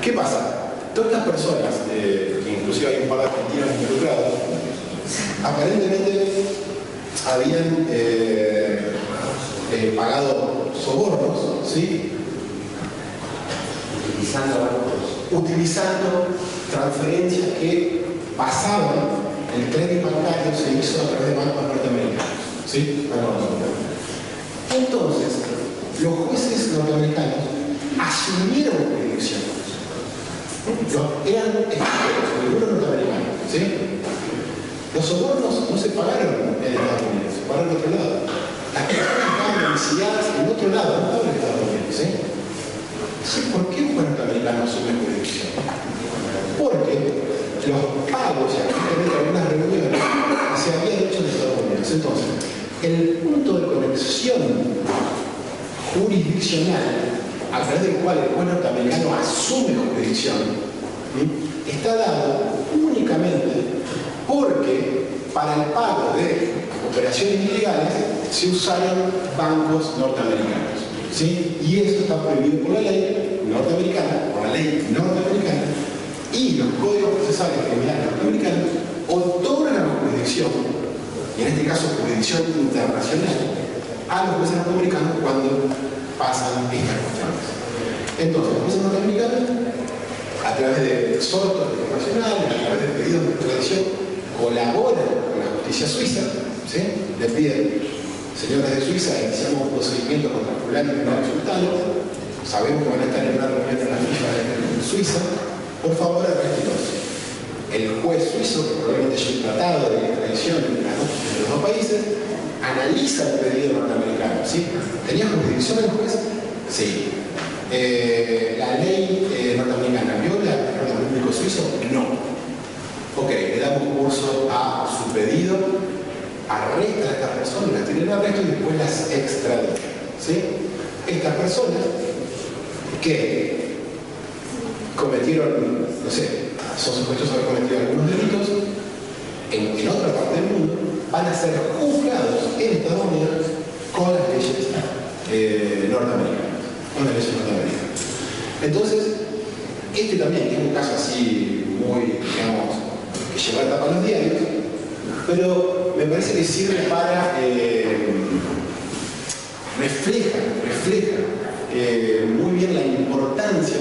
¿Qué pasa? Todas estas personas, que inclusive hay un par de argentinos involucrados, aparentemente habían pagado sobornos, ¿sí? Utilizando transferencias que pasaban, el crédito bancario se hizo a través de bancos norteamericanos, ¿sí? Entonces, los jueces norteamericanos asumieron jurisdicción. Eran extranjeros, algunos norteamericanos, ¿sí? Los sobornos no se pagaron en Estados Unidos, se pagaron en otro lado. Las personas estaban domiciliadas en otro lado, no estaban en Estados Unidos, ¿sí? Entonces, ¿por qué un norteamericano asume jurisdicción? Porque los pagos y activamente algunas reuniones se habían hecho en Estados Unidos. Entonces, el punto de conexión jurisdiccional a través del cual el juez norteamericano asume jurisdicción está dado únicamente porque para el pago de operaciones ilegales se usaron bancos norteamericanos, ¿sí? Y eso está prohibido por la ley norteamericana, y los códigos procesales criminales norteamericanos otorgan jurisdicción, y en este caso jurisdicción internacional, a los jueces norteamericanos cuando pasan estas cuestiones. Entonces, los jueces norteamericanos, a través de exhortos internacionales, a través de pedidos de extradición, colaboran con la justicia suiza, ¿sí? Le piden, señores de Suiza, iniciamos un procedimiento contra fulano y sultano, sabemos que van a estar en una reunión en la FIFA en Suiza, por favor, arréstenos. El juez suizo, que probablemente es un tratado de extradición entre los dos países, analiza el pedido norteamericano. ¿Sí? ¿Tenía jurisdicción el juez? Sí. ¿La ley norteamericana viola el orden público suizo? No. Ok, le damos curso a su pedido, arresta a estas personas, las tienen en arresto y después las extradita. ¿Sí? Estas personas que cometieron, no sé, son supuestos haber cometido algunos delitos en otra parte del mundo, van a ser juzgados en Estados Unidos con las leyes norteamericanas. Entonces, este también es un caso así muy, digamos, que lleva a tapa los diarios, pero me parece que sirve para refleja muy bien la importancia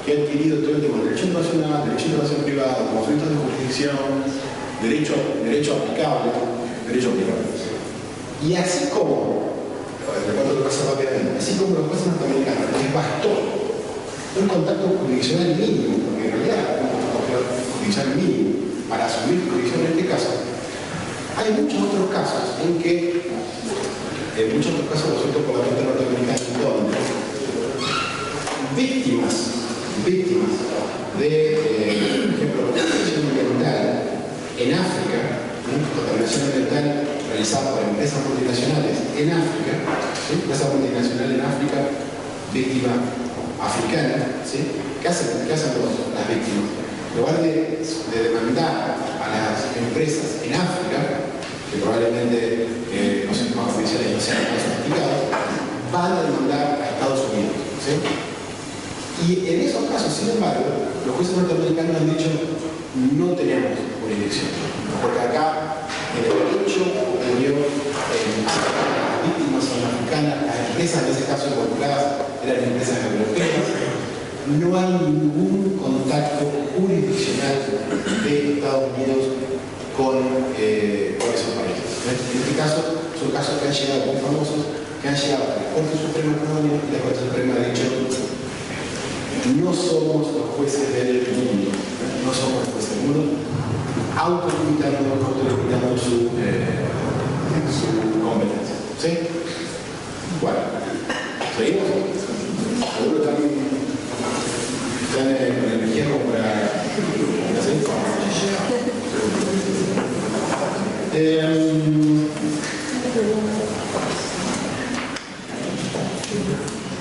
que ha adquirido todo el tema del derecho internacional, derecho internacional privado, conflictos de jurisdicción, derecho aplicable, derecho aplicable. Y así como, recuerdo lo que pasa rápidamente, así como los jueces norteamericanos les bastó un contacto jurisdiccional mínimo, porque en realidad un contacto jurisdiccional mínimo para asumir jurisdicción en este caso, hay muchos otros casos en que, los resueltos por la Corte norteamericana, donde víctimas de, por ejemplo, contaminación ambiental en África, contaminación ambiental realizada por empresas multinacionales en África, ¿sí? Empresa multinacional en África, víctima africana, ¿sí? ¿Qué hacen las víctimas? En lugar de demandar a las empresas en África, que probablemente los sistemas judiciales no sean más sofisticados, van a demandar a Estados Unidos, ¿sí? Y en esos casos, sin embargo, los jueces norteamericanos han dicho no tenemos jurisdicción, porque acá en el derecho ocurrió las víctimas son africanas, las empresas en ese caso involucradas eran empresas europeas, no hay ningún contacto jurisdiccional de Estados Unidos con esos países. En este caso, son casos que han llegado muy famosos, que han llegado a la Corte Suprema de Estados Unidos y la Corte Suprema ha dicho no somos los jueces del mundo, no somos los jueces del mundo, autolimitando su competencia. ¿Sí? Bueno, ¿seguimos? ¿Alguno están con energía como para hacer?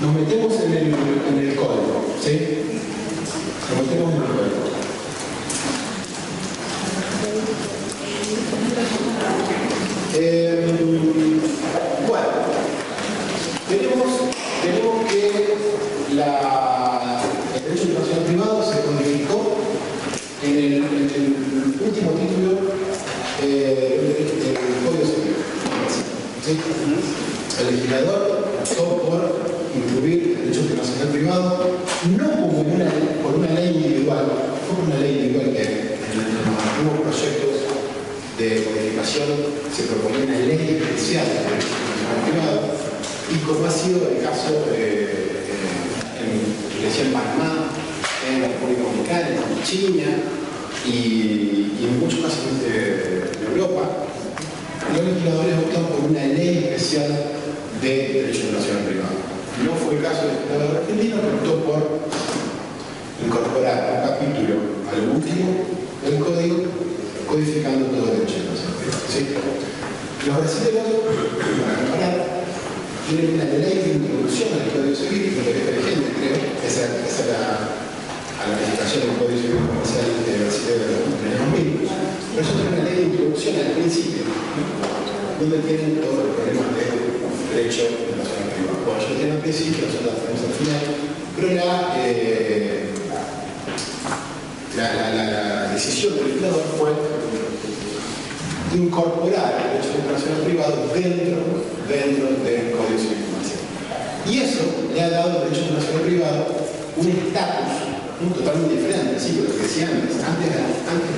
Nos metemos en el código, ¿sí? Nos metemos en el código. Bueno, tenemos que el derecho internacional privado se codificó en el último título del Código Civil. ¿Sí? El legislador optó por incluir el derecho internacional privado no como por una ley individual, fue por una ley individual que en los antiguos proyectos de codificación se proponía una ley especial de derecho internacional privado, y como ha sido el caso en Panamá, en la República Dominicana, en China y en muchos casos de Europa, los legisladores optan por una ley especial de derecho internacional privado. No fue el caso del legislador argentino, que optó por incorporar un capítulo al último del código, codificando todo el derecho internacional privado. ¿Sí? Los brasileños, para comparar, tienen una ley de introducción al Código Civil, que es vigente, creo, esa es a la legislación del Código Civil Comercial de Brasil del 2000, pero ellos tienen una ley de introducción al principio, donde tienen todos los problemas de derecho internacional privado. Bueno, ellos tienen al principio, nosotros la tenemos al final, pero la decisión del legislador fue incorporar el derecho internacional privado dentro del Código Civil Comercial. Y eso le ha dado al derecho internacional privado un estatus totalmente diferente. Sí, pero lo que decía antes el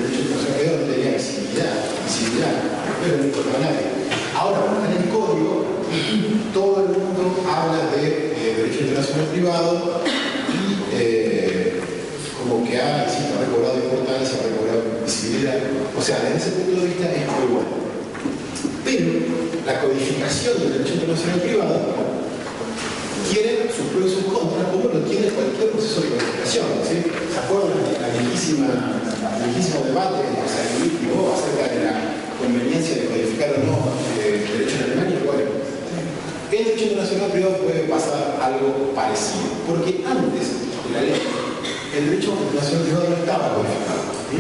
derecho internacional privado no tenía visibilidad, pero no importaba a nadie. Ahora, como está en el código, todo el mundo habla de derecho internacional privado y como que ha recobrado importancia, ha recobrado visibilidad. O sea, desde ese punto de vista es muy bueno. Pero la codificación del derecho internacional privado tiene sus pros y sus contras, como lo tiene cualquier proceso de codificación. ¿Sí? ¿Se acuerdan del viejísimo debate acerca de la conveniencia de codificar o no el derecho en Alemania? Bueno, en el derecho internacional privado puede pasar algo parecido, porque antes de la ley, el derecho internacional privado no estaba codificado. ¿Sí?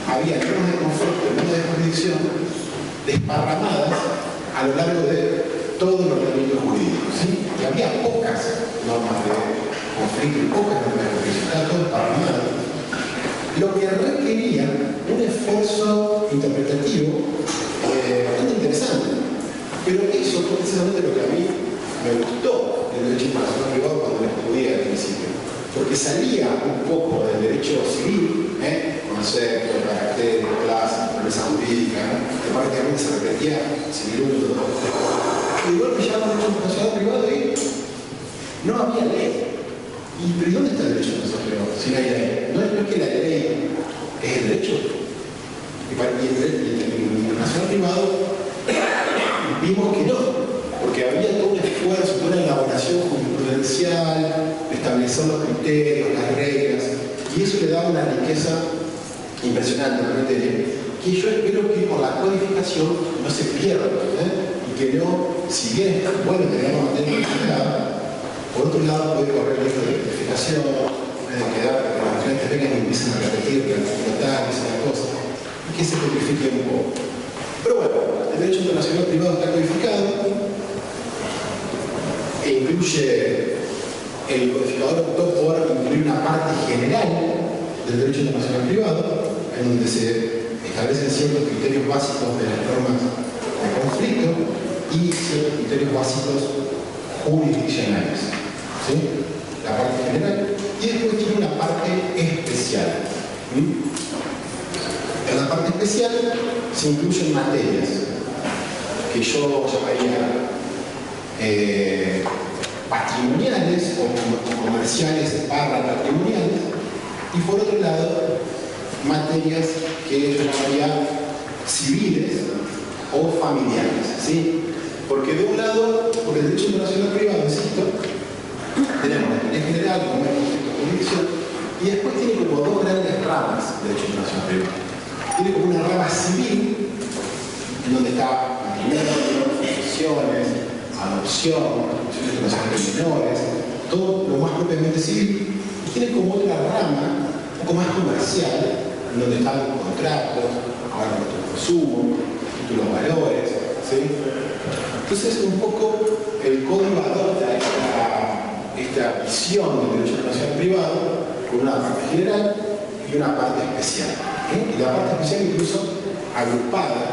Había normas de conflicto, normas de jurisdicción desparramadas a lo largo de todo el ordenamiento jurídico. ¿Sí? Y había pocas normas de conflicto y pocas normas de jurisdicción, estaba todo desparramado. Lo que requería un esfuerzo interpretativo bastante interesante. Pero eso fue precisamente lo que a mí me gustó del derecho internacional privado cuando lo estudié al principio. Porque salía un poco del derecho civil, conceptos, caracteres, clases, promesa jurídica, que prácticamente se repetía civil 1, 2, 3. Y igual me llama el derecho internacional privado y no había ley. ¿Pero dónde está el derecho internacional privado si no hay ley? No es que la ley es el derecho. Y el internacional privado vimos que no, porque había todo un esfuerzo, toda una elaboración jurisprudencial, establecer los criterios, las reglas, y eso le da una riqueza impresionante a la materia, que yo espero que por la codificación no se pierda, y que no, si bien está bueno tener una materia codificada, por otro lado puede correr el riesgo de rectificación, que los estudiantes vengan y empiecen a repetir, a explotar, esas cosas, y que se codifique un poco. Pero bueno, el derecho internacional privado está codificado e incluye, el codificador optó por incluir una parte general del derecho internacional privado, en donde se establecen ciertos criterios básicos de las normas de conflicto y ciertos criterios básicos jurisdiccionales. ¿Sí? La parte general, y después tiene una parte especial. En la parte especial se incluyen materias que yo llamaría patrimoniales o comerciales patrimoniales, y por otro lado materias que yo llamaría civiles o familiares. ¿Sí? Porque de un lado, por el derecho internacional privado, insisto, tenemos la ley general, como el conflicto de jurisdicción, y después tiene como dos grandes ramas del derecho internacional privado. Tiene como una rama civil, en donde está matrimonio, sucesiones, adopción, internacionales de menores, todo lo más propiamente civil, y tiene como otra rama, un poco más comercial, en donde están contratos, acuerdos de consumo, títulos valores, ¿sí? Entonces, un poco el código adopta esta visión del derecho internacional privado con una parte general y una parte especial. Y la parte especial incluso agrupada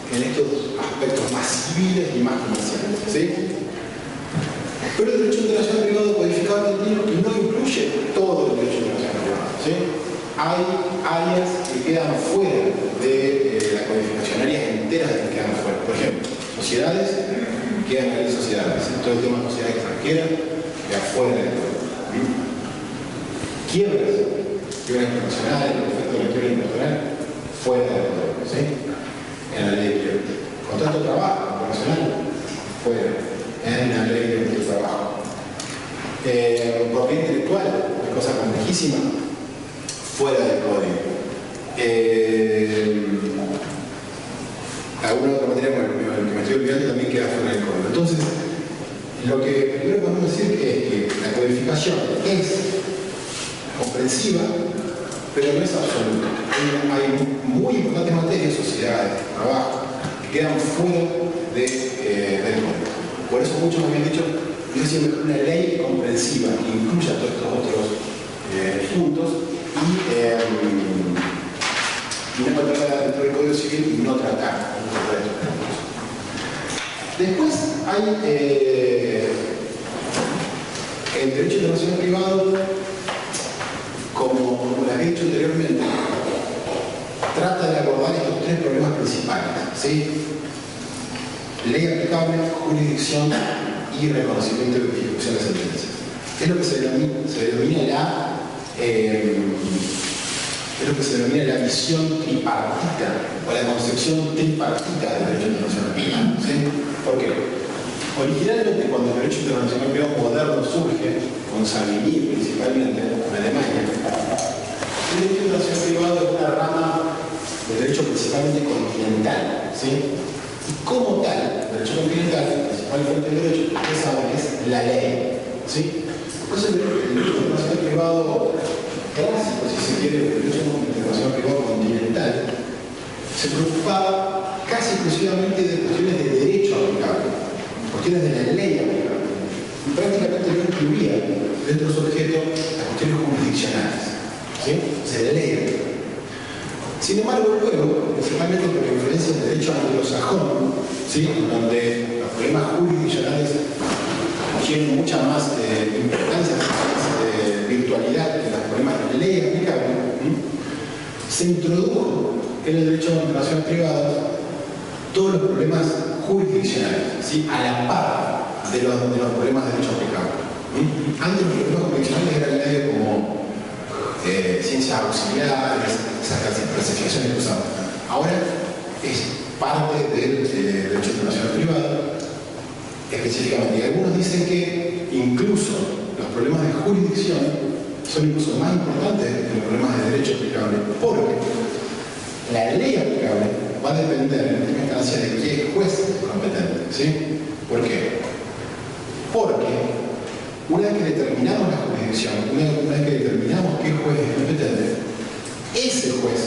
en estos aspectos más civiles y más comerciales. ¿Sí? Pero el derecho internacional privado codificado argentino no incluye todo el derecho internacional privado. ¿Sí? Hay áreas que quedan fuera de la codificación, áreas enteras que quedan fuera. Por ejemplo, sociedades quedan en sociedades. Todo el tema de sociedades extranjeras queda fuera del código. Quiebras internacionales, el efecto de la quiebra internacional, fuera del código. ¿Sí? En la ley de quiebra. Contrato de trabajo internacional, fuera. En la ley de trabajo. Propiedad intelectual, una cosa complejísima, fuera del código. Alguna otra materia que me estoy olvidando también queda fuera del código. Entonces, lo que primero podemos decir es que la codificación es comprensiva, pero no es absoluta. Hay muy importantes materias, sociedades, trabajo, que quedan fuera del código. Por eso muchos me han dicho, yo siempre una ley comprensiva que incluya todos estos otros puntos y no tratar dentro del Código Civil y no tratar Después hay el derecho internacional privado, como les he dicho anteriormente, trata de abordar estos tres problemas principales, ¿sí? Ley aplicable, jurisdicción y reconocimiento de ejecución de sentencias. Es lo que se denomina la visión tripartita o la concepción tripartita del derecho internacional privado, ¿sí? ¿Por qué? Originalmente, cuando el derecho internacional privado moderno surge, con Savigny principalmente, en Alemania, el derecho internacional privado es una rama del derecho principalmente continental, ¿sí? Y como tal, el derecho continental, la principal fuente del derecho, ustedes saben, es la ley, ¿sí? Entonces, el derecho internacional privado clásico, si se quiere, el derecho internacional privado continental, se preocupaba casi exclusivamente de cuestiones de derecho aplicable, cuestiones de la ley aplicable, y prácticamente no incluía dentro de su objeto las cuestiones jurisdiccionales, ¿sí? O sea, de ley aplicable. Sin embargo, luego, principalmente por la influencia del derecho anglosajón, ¿sí? Donde los problemas jurisdiccionales tienen mucha más importancia, más virtualidad que los problemas de ley aplicable, se introdujo en el derecho internacional privado todos los problemas jurisdiccionales, ¿sí? A la par de los problemas de derecho aplicable. Antes los problemas jurisdiccionales eran medio como ciencias auxiliares, esas clasificaciones que usamos. Ahora es parte del derecho internacional privado, específicamente. Y algunos dicen que incluso los problemas de jurisdicción son incluso más importantes que los problemas de derecho aplicable, porque la ley aplicable va a depender en última instancia de qué juez es competente, ¿sí? ¿Por qué? Porque una vez que determinamos la jurisdicción, una vez que determinamos qué juez es competente, ese juez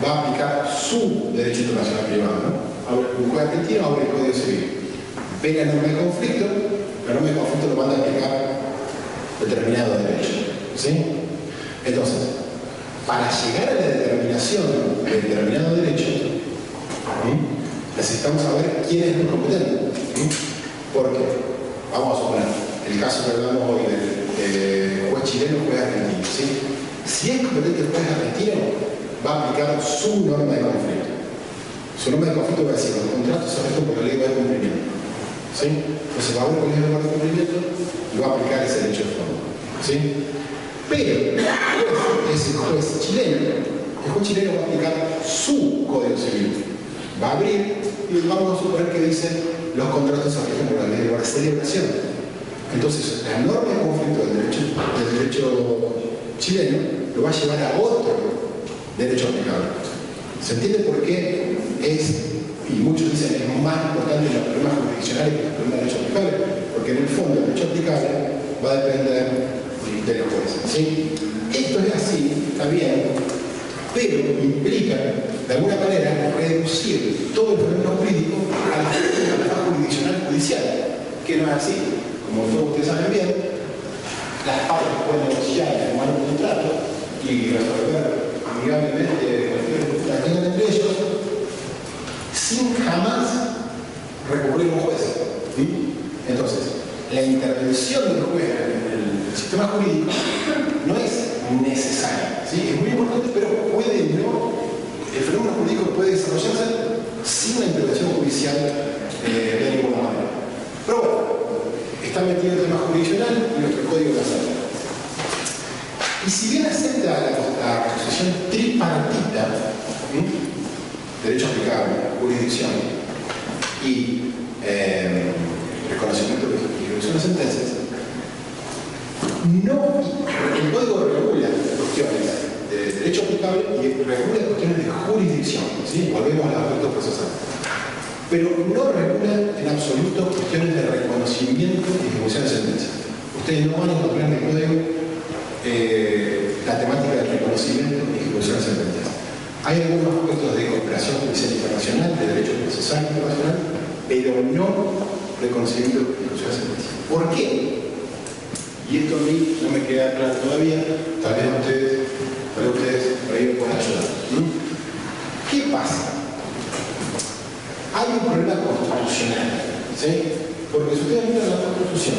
va a aplicar su derecho internacional privado, ¿no? Ahora, un juez argentino abre el Código Civil, ve la norma de conflicto, la norma de conflicto lo manda a aplicar determinado derecho, ¿sí? Entonces, para llegar a la determinación de determinado derecho, necesitamos saber quién es el competente, porque, vamos a suponer, el caso que hablamos hoy del juez chileno y juez argentino, ¿sí? Si es competente el juez argentino, va a aplicar su norma de conflicto. Su norma de conflicto va a decir, los contratos se rigen por la ley de cumplimiento, ¿sí? Entonces va a ver cuál es el lugar de cumplimiento y va a aplicar ese derecho de fondo, ¿sí? Pero ese juez chileno, el juez chileno va a aplicar su Código Civil. Va a abrir y vamos a suponer que dice los contratos se rigen por la ley de celebración. Entonces, la norma de conflicto del derecho chileno lo va a llevar a otro derecho aplicable. ¿Se entiende por qué es, y muchos dicen es más importante los problemas jurisdiccionales que los problemas de derecho aplicable? Porque en el fondo el derecho aplicable va a depender de los jueces, ¿sí? Esto es así, está bien, pero implica, de alguna manera, reducir todo el problema jurídico a la jurisdiccional judicial, que no es así. Como todos ustedes saben bien, las partes pueden negociar y firmar un contrato y resolver amigablemente cualquier disputa que tengan entre ellos sin jamás recurrir a un juez, ¿sí? Entonces, la intervención del juez en el sistema jurídico no es necesaria, ¿sí? Es muy importante, pero puede no, el fenómeno jurídico puede desarrollarse sin una intervención judicial de ninguna manera. Pero bueno, está metido en el tema jurisdiccional y nuestro código lo acepta. Y si bien acepta la posición tripartita, derecho aplicable, jurisdicción y reconocimiento de ejecución de sentencias, el código regula cuestiones de derecho aplicable y regula cuestiones de jurisdicción, ¿sí? Volvemos al aspecto procesal. Pero no regula en absoluto cuestiones de reconocimiento y ejecución de sentencias. Ustedes no van a encontrar en el código la temática del reconocimiento y ejecución de sentencias. Hay algunos aspectos de cooperación judicial internacional, de derecho procesal internacional, pero no reconocimiento y ejecución de sentencias. ¿Por qué? Y esto a mí no me queda claro todavía, tal vez ustedes por ahí me puedan ayudar. ¿Qué pasa? Hay un problema constitucional ¿sí? Porque si ustedes miran la Constitución,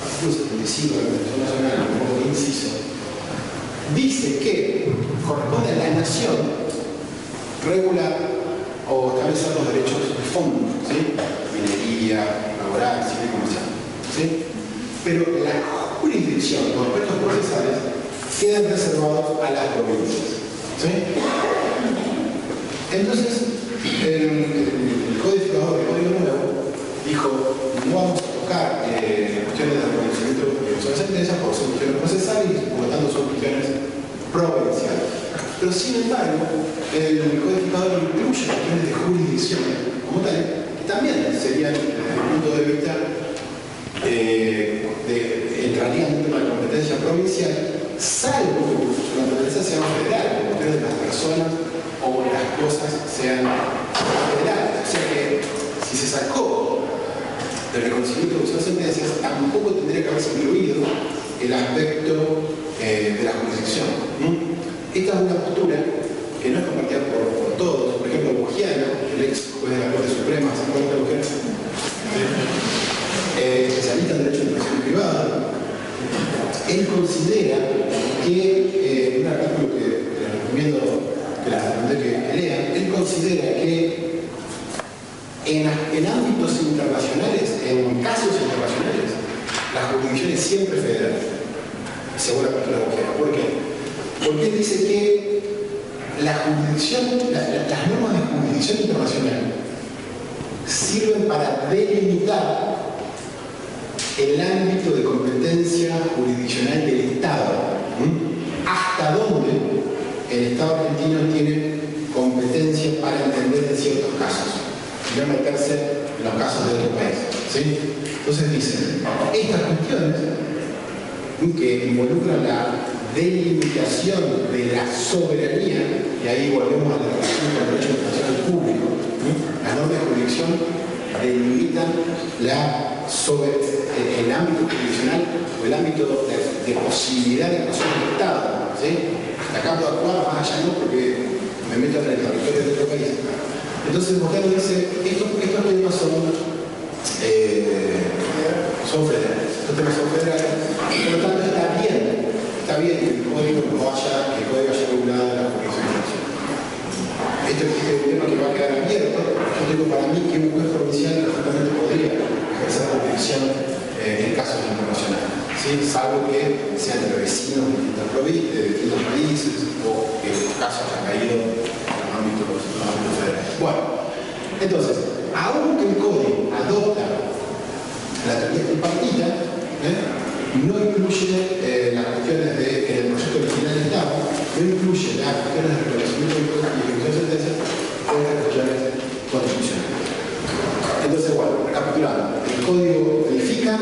artículo 75 de la Constitución Nacional, un poco de inciso, dice que corresponde a la nación regular o establecer los derechos de fondo, ¿sí? Minería, laboral, civil y comercial, ¿sí? Pero la jurisdicción, los aspectos procesales, quedan reservados a las provincias, ¿sí? Entonces, el codificador del Código Nuevo dijo, no vamos a tocar cuestiones de reconocimiento de las sentencias porque son cuestiones procesales y por lo tanto son cuestiones provinciales. Pero sin embargo, el codificador incluye cuestiones de jurisdicción como tal, que también serían, desde el punto de vista, entrarían dentro de la competencia provincial, salvo que la competencia sea federal, como cuestiones de las personas o las cosas sean federales. O sea que si se sacó del reconocimiento de las sentencias, tampoco tendría que haberse incluido el aspecto de la jurisdicción. Esta es una postura que no es compartida por todos. Por ejemplo, Bugiano, el ex juez de la Corte Suprema, ¿se acuerdan de Bugiano? Especialista en derecho de inversión privada, él considera que, un artículo que les recomiendo que lean, él considera que en ámbitos internacionales, en casos internacionales, la jurisdicción es siempre federal, según la postura de Bugiano. ¿Por qué? Porque él dice que la jurisdicción, las normas de jurisdicción internacional sirven para delimitar el ámbito de competencia jurisdiccional del Estado. Hasta dónde el Estado argentino tiene competencia para entender en ciertos casos y no meterse en los casos de otro país, ¿sí? Entonces dicen, estas cuestiones que involucran la delimitación de la soberanía, y ahí volvemos a la relación con el derecho internacional público, las normas de jurisdicción delimitan el ámbito jurisdiccional o el ámbito de posibilidad de actuación del Estado, ¿sí? Hasta acá puedo actuar, más allá no, porque me meto en el territorio de otro país. Entonces Bugiano dice, estos temas son federales, por lo tanto está bien que el código haya regulado la jurisdicción internacional. Este es un tema que va a quedar abierto. Yo digo, para mí que un juez provincial perfectamente podría ejercer la jurisdicción en casos internacionales, ¿sí? Salvo que sean entre vecinos de distintos países o que el caso haya caído en los ámbitos federales. Bueno, entonces, aunque el código adopta la teoría tripartita, no incluye las cuestiones en el proyecto original del Estado, no incluye las cuestiones de reconocimiento y ejecución de sentencias o las cuestiones constitucionales. Entonces, bueno, recapitulando, el código codifica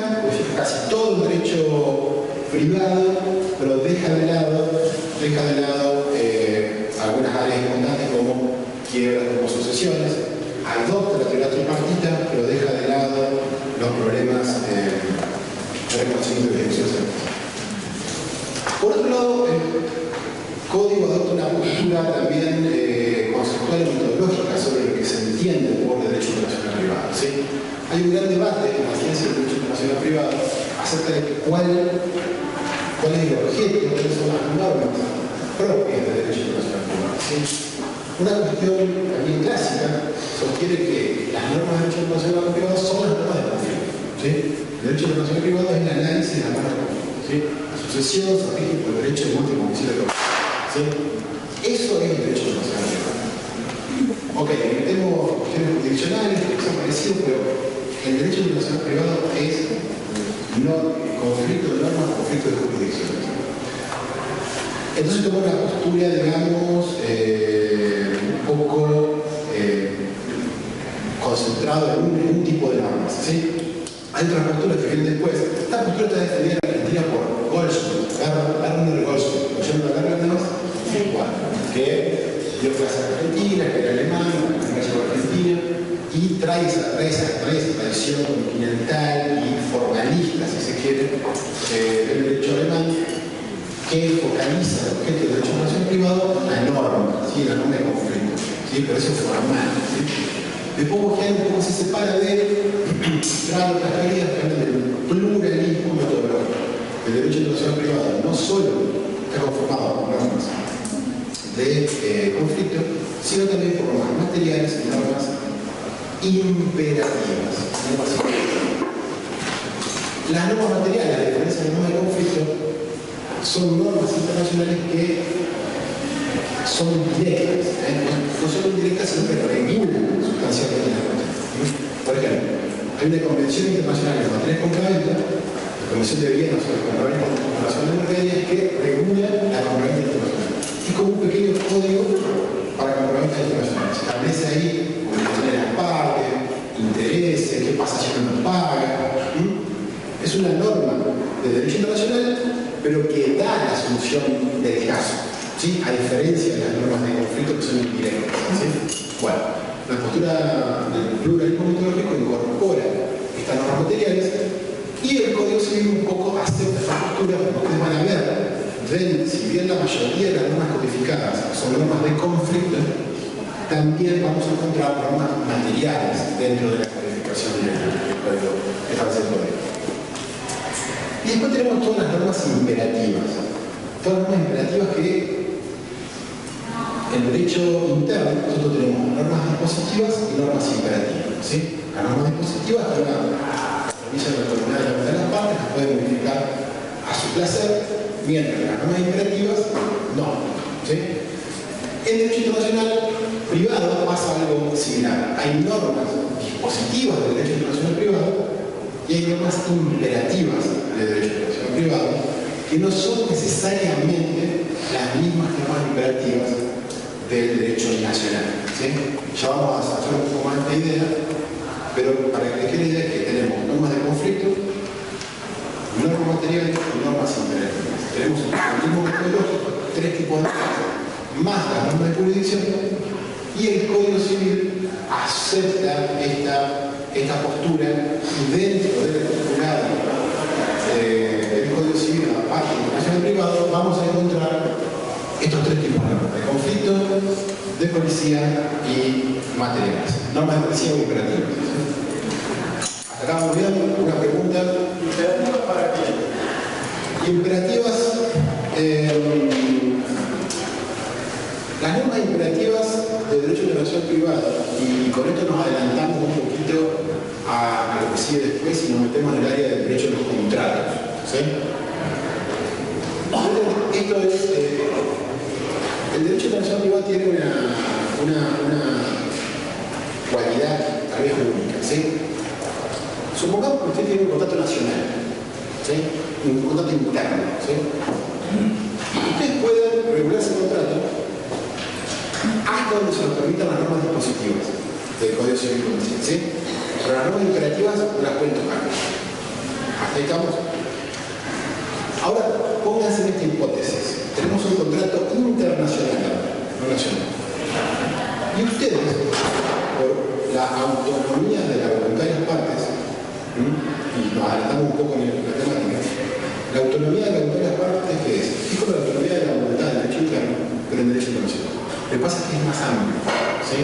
casi todo el derecho privado, pero deja de lado algunas áreas importantes como quiebras, como sucesiones, adopta la teoría tripartita, pero deja de lado los problemas de reconocimiento y ejecución. Por otro lado, el código adopta una postura también conceptual y metodológica sobre lo que se entiende por derecho internacional privado, ¿sí? Hay un gran debate en la ciencia del derecho internacional privado acerca de cuál es el objeto, cuáles son las normas propias del derecho internacional privado, ¿sí? Una cuestión también clásica sostiene que las normas del derecho internacional privado son las normas de conflicto, ¿sí? El derecho internacional privado es el análisis de las normas de conflicto, ¿sí? La sucesión se rige por el derecho de múltiple concilio, ¿sí? Eso es el derecho internacional privado. Ok, tenemos cuestiones jurisdiccionales que son parecidos, pero el derecho internacional privado es no conflicto de normas, conflicto de jurisdicciones. Entonces tomó una postura, digamos, un poco concentrado en un tipo de normas, ¿sí? Hay otras posturas que vienen después. Esta postura está defendida en Argentina por Goldschmidt, Werner Goldschmidt, ¿oyeron hablar de Werner? Bueno, que dio clases argentinas, que era alemán, que era argentina, y trae esa tradición continental y formalista, si se quiere, del derecho alemán, que focaliza el objeto del derecho internacional privado la norma, ¿sí? La norma de conflicto, ¿sí? Pero eso es formal, ¿sí? Después Bogian un poco se separa de trae otras teorías que hablan del pluralismo metodológico. El derecho internacional privado no solo está conformado por normas de conflicto, sino también por normas materiales y normas imperativas. Las normas materiales, a diferencia de las normas de conflicto, son normas internacionales que son directas, no solo indirectas, sino que regulan sustancialmente las cosas. Por ejemplo, hay una convención internacional en materia de compraventa, la Convención de Viena sobre la compraventa internacional de mercaderías, que regula la compraventa internacional. Es como un pequeño código para compraventa internacional. Se establece ahí obligaciones de las partes, intereses, qué pasa si uno no paga. Es una norma de derecho internacional, pero que da la solución del caso, ¿sí? A diferencia de las normas de conflicto que son indirectas, ¿sí? Bueno, la postura del pluralismo metodológico incorpora estas normas materiales y el Código Civil un poco acepta esta postura, porque ustedes van a ver, si bien la mayoría de las normas codificadas son normas de conflicto, también vamos a encontrar normas materiales dentro de la codificación del Código establecido. Y después tenemos todas las normas imperativas. Todas las normas imperativas que en derecho interno nosotros tenemos normas dispositivas y normas imperativas. ¿Sí? Las normas dispositivas son la premisa de la autonomía de las partes, que pueden modificar a su placer, mientras que las normas imperativas no. ¿Sí? En derecho internacional privado pasa algo similar. Hay normas dispositivas del derecho internacional privado y hay normas imperativas de derecho internacional privado que no son necesariamente las mismas normas imperativas del derecho nacional. ¿Sí? Ya vamos a hacer un poco más esta idea, pero para que les quede la idea es que tenemos normas de conflicto, normas materiales y normas imperativas. Tenemos un mecanismo metodológico, tres tipos de normas, más las normas de jurisdicción, y el Código Civil acepta esta postura dentro del articulado del Código Civil, a la parte internacional privado, vamos a encontrar estos tres tipos de normas: de conflicto, de policía y materiales. Normas de policía o imperativas. Hasta acá vamos viendo una pregunta. ¿Imperativas para quién? Imperativas. Las normas imperativas del derecho internacional privado, y con esto nos adelantamos un poquito a lo que sigue después y nos metemos en el área del derecho de los contratos. ¿Sí? Esto es, el derecho internacional privado tiene una cualidad tal vez única. ¿Sí? Supongamos que usted tiene un contrato nacional, ¿sí? Un contrato interno. ¿Sí? Ustedes pueden regular ese contrato hasta donde se nos permitan las normas dispositivas del Código Civil Comercial, ¿sí? Pero las normas imperativas no las pueden tocar. Hasta ahí estamos. Ahora, pónganse en esta hipótesis. Tenemos un contrato internacional, no nacional. Y ustedes, por la autonomía de la voluntad de las partes, y nos adelantamos un poco en la temática, la autonomía de la voluntad de las partes, ¿qué es? Es como la autonomía de la voluntad del derecho interno, pero en derecho internacional. Lo que pasa es que es más amplio, ¿sí?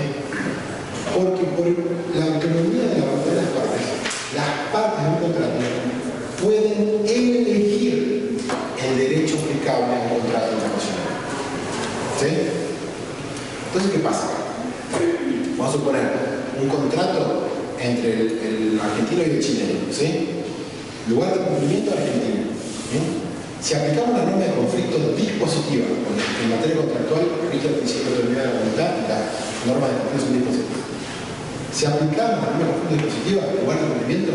Porque por la autonomía de la voluntad de las partes de un contrato pueden elegir el derecho aplicable a un contrato internacional. ¿Sí? Entonces, ¿qué pasa? Vamos a suponer un contrato entre el argentino y el chileno, ¿sí? Lugar de cumplimiento argentino. ¿Sí? Si aplicamos la norma de conflicto dispositiva, en materia contractual, rige el principio de autonomía de la voluntad y la norma de conflicto son dispositivas. Si aplicamos la norma de conflicto dispositiva, en lugar de cumplimiento,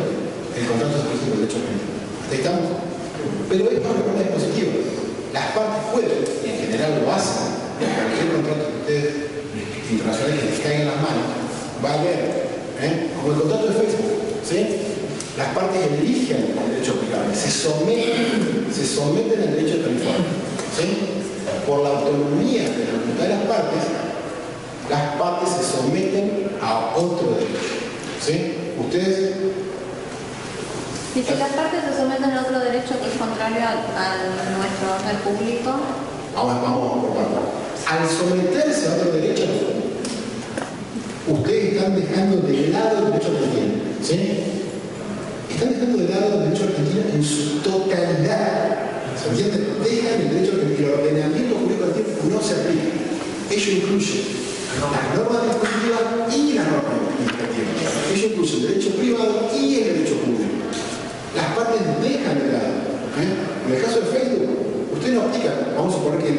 el contrato se rige por derecho argentino. ¿Ahí estamos? Pero es por la norma dispositiva. Las partes pueden, y en general lo hacen, cualquier contrato que ustedes internacionales que les caigan en las manos, va a haber, como el contrato de Facebook, ¿sí? Las partes eligen el derecho aplicable, se someten al derecho tarifario, ¿sí? Por la autonomía de la voluntad de las partes se someten a otro derecho, ¿sí? Ustedes... Y si las partes se someten a otro derecho que es contrario a nuestro orden público... Vamos por partes. Al someterse a otro derecho, ustedes están dejando de lado el derecho argentino. ¿Sí? Están dejando de lado el derecho argentino en su totalidad. ¿Se entiende? Dejan el derecho argentino. El ordenamiento jurídico argentino no se aplica. Ello incluye las normas dispositivas y las normas administrativas. Ello incluye el derecho privado y el derecho público. Las partes dejan de lado. En el caso de Facebook, usted no aplica, vamos a suponer que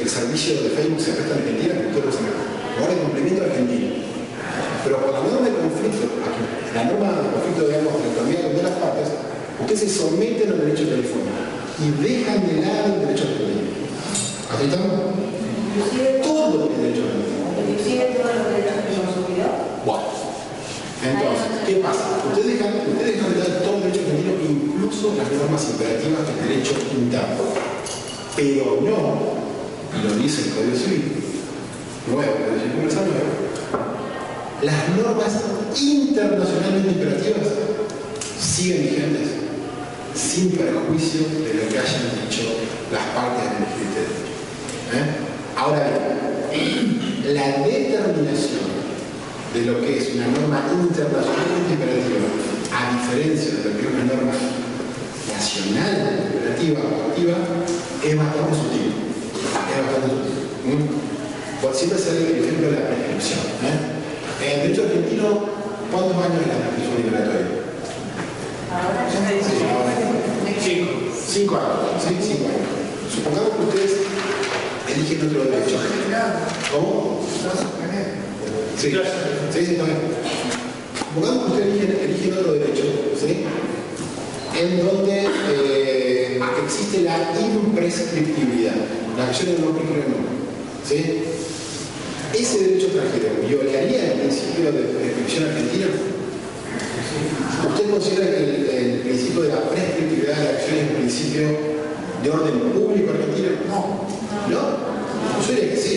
el servicio de Facebook se presta en Argentina, que usted lo sabe. Ahora el cumplimiento argentino. Pero por la norma de conflicto, la norma de conflicto, digamos, de economía de las partes, usted se somete al derecho telefónico y dejan de lado el derecho argentino. ¿Así estamos? Todo el derecho argentino. Inclusive todos los derechos del consumidor. Bueno. Entonces, ¿qué pasa? Ustedes dejan de lado todo el derecho argentino, incluso las normas imperativas del derecho interno. Pero no, y lo dice el Código Civil nuevo, el Código Civil Comercial nuevo, las normas internacionalmente imperativas siguen vigentes sin perjuicio de lo que hayan dicho las partes del ministerio. Ahora bien, la determinación de lo que es una norma internacionalmente imperativa, a diferencia de lo que es una norma nacional imperativa o activa, es bastante sutil. Por siempre sale el ejemplo de la prescripción. En el derecho argentino, ¿cuántos años es la prescripción liberatoria? Ahora ya me Sí, ahora. 5 años. ¿Sí? 5 años. Supongamos que ustedes eligen otro derecho. ¿Cómo? Sí, está bien. Supongamos que ustedes eligen otro derecho, ¿sí? En donde existe la imprescriptibilidad. Las acciones no prescriben nunca. ¿Sí? ¿Ese derecho extranjero violaría el principio de prescripción argentina? ¿Usted considera que el principio de la prescriptibilidad de la acción es un principio de orden público argentino? No. ¿No? Yo diría que sí.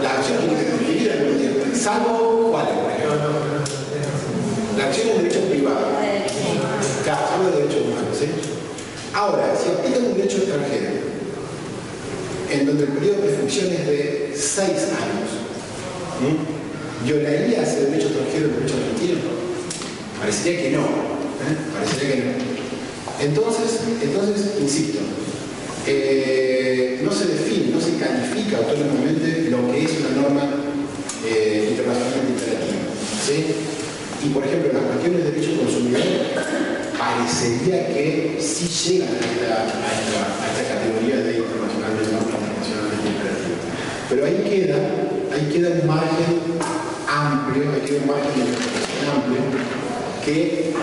La acción tiene que ser prescriptiva en Argentina, salvo ¿cuál? La acción es de derecho privado. Claro, salvo de derecho humano, ¿sí? Ahora, si aplican un derecho extranjero, en donde el periodo de prescripción es de 6 años, ¿violaría ese derecho extranjero el derecho argentino? Parecería que no. Parecería que no. Entonces, insisto, no se define, no se califica autónomamente lo que es una norma internacionalmente imperativa. ¿Sí? Y por ejemplo, las cuestiones de derecho consumidor parecería que sí llegan a esta categoría de internacionalmente imperativa. Pero ahí queda un margen amplio, de interpretación amplio que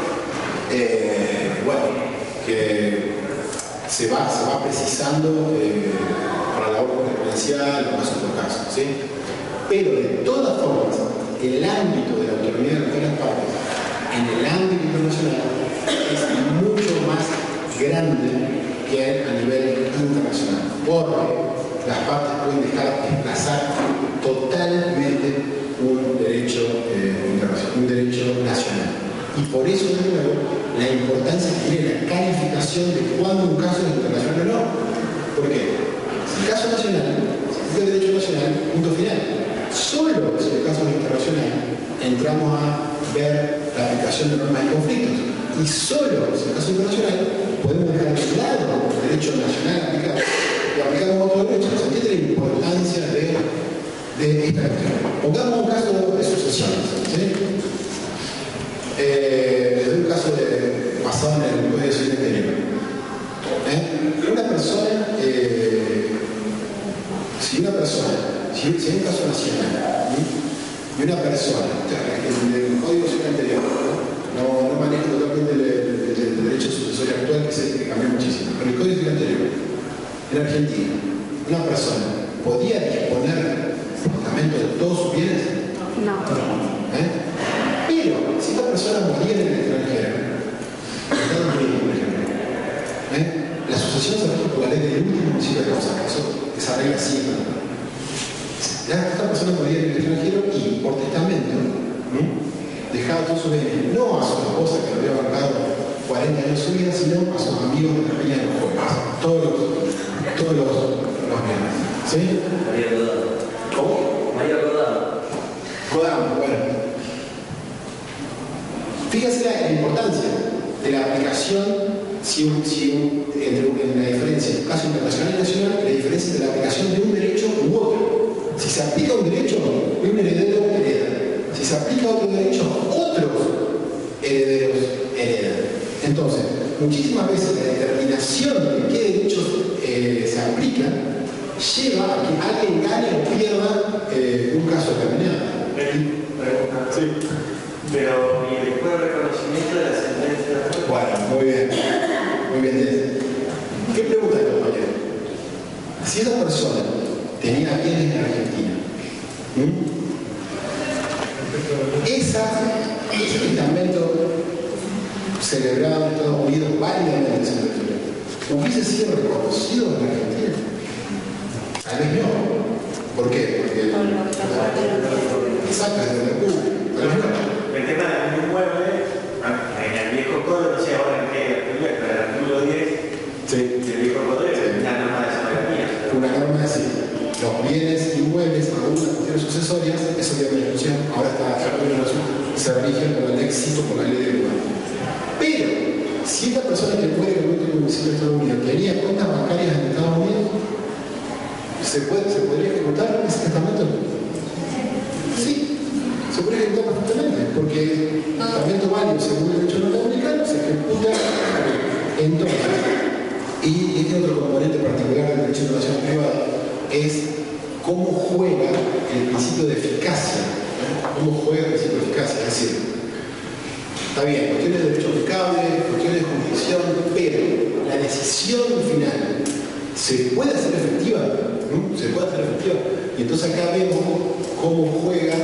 se va precisando para la labor jurisprudencial, caso por caso, ¿sí? Pero de todas formas, el ámbito de la autonomía de las partes en el ámbito internacional es mucho más grande que a nivel internacional, porque las partes pueden dejar desplazar totalmente un derecho internacional, un derecho nacional. Y por eso, de nuevo, la importancia que tiene la calificación de cuándo un caso es internacional o no. ¿Por qué? Si el caso nacional, si el derecho nacional, punto final. Solo si el caso es internacional, entramos a ver la aplicación de normas de conflictos. Y solo si el caso es internacional, podemos dejar de lado el derecho nacional aplicado y aplicamos otro derecho. ¿Se entiende la importancia de esta cuestión? Pongamos un caso de sucesiones. ¿Sí? Les doy un caso basado en el Código Civil anterior. Una persona, si hay un caso nacional, y una persona, en el Código Civil anterior, no maneja totalmente el derecho sucesorio actual, que cambió muchísimo, pero el Código Civil anterior, en Argentina, una persona podía disponer justamente de todos sus bienes. No. Pero si esta persona moría en el extranjero, por ejemplo, la sucesión se rige por la ley del último municipio de causa. Esa regla sí. Esta persona moría en el extranjero y por testamento dejaba todos sus bienes, no a su esposa que lo había bancado 40 años de su vida, sino a sus amigos de la peña de los jóvenes. Todos los bienes. ¿Sí? María Codado. ¿Cómo? María Codado. Codado, bueno. Fíjense la importancia de la aplicación entre la diferencia en el caso internacional y nacional, la diferencia entre la aplicación de un derecho u otro. Si se aplica un derecho, un heredero hereda. Si se aplica otro derecho, otros herederos heredan. Entonces, muchísimas veces la determinación de qué derechos se aplican lleva a que alguien gane o pierda un caso determinado. Sí. Pero, ¿y después el reconocimiento de la sentencia? Bueno, muy bien. Muy bien. ¿Qué pregunta el compañero? Si esa persona tenía bienes en Argentina, ese testamento celebrado en Estados Unidos válidamente en el territorio, ¿hubiese sido reconocido en Argentina? Tal vez no. ¿Por qué? Porque exacto, desde la República. Tal vez no. El tema de un inmueble, en el viejo código, no sé ahora en qué artículo, pero el artículo 10 del viejo código es una norma de soberanía. Una norma así. Los bienes inmuebles, algunas cuestiones sucesorias, eso ya me discusión, ahora se rige por el éxito por la ley del lugar. Pero, si esta persona que muere con un municipio de Estados Unidos tenía cuentas bancarias en Estados Unidos, ¿se podría ejecutar ese testamento? Sí, se podría ejecutar perfectamente, porque el testamento válido según el derecho norteamericano se ejecuta entonces. Y este otro componente particular del derecho internacional privado es cómo juega el principio de eficacia. ¿Cómo juega el principio de eficacia? Es decir, está bien, cuestiones de derecho aplicable, cuestiones de jurisdicción, pero la decisión final se puede hacer efectiva. Se puede hacer efectiva. Y entonces acá vemos cómo juega,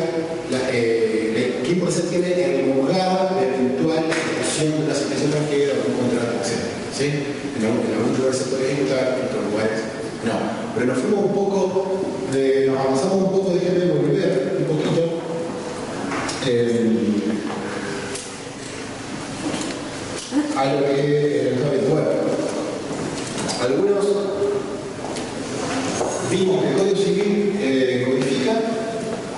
qué importancia tiene el lugar de eventual ejecución de una sentencia extranjera o un contrato, etc. ¿Sí? En algunos lugares se puede ejecutar, en otros lugares no. Pero nos fuimos un poco, nos avanzamos un poco, déjenme volver un poquito. A lo que está habitual. Algunos vimos que el Código Civil codifica,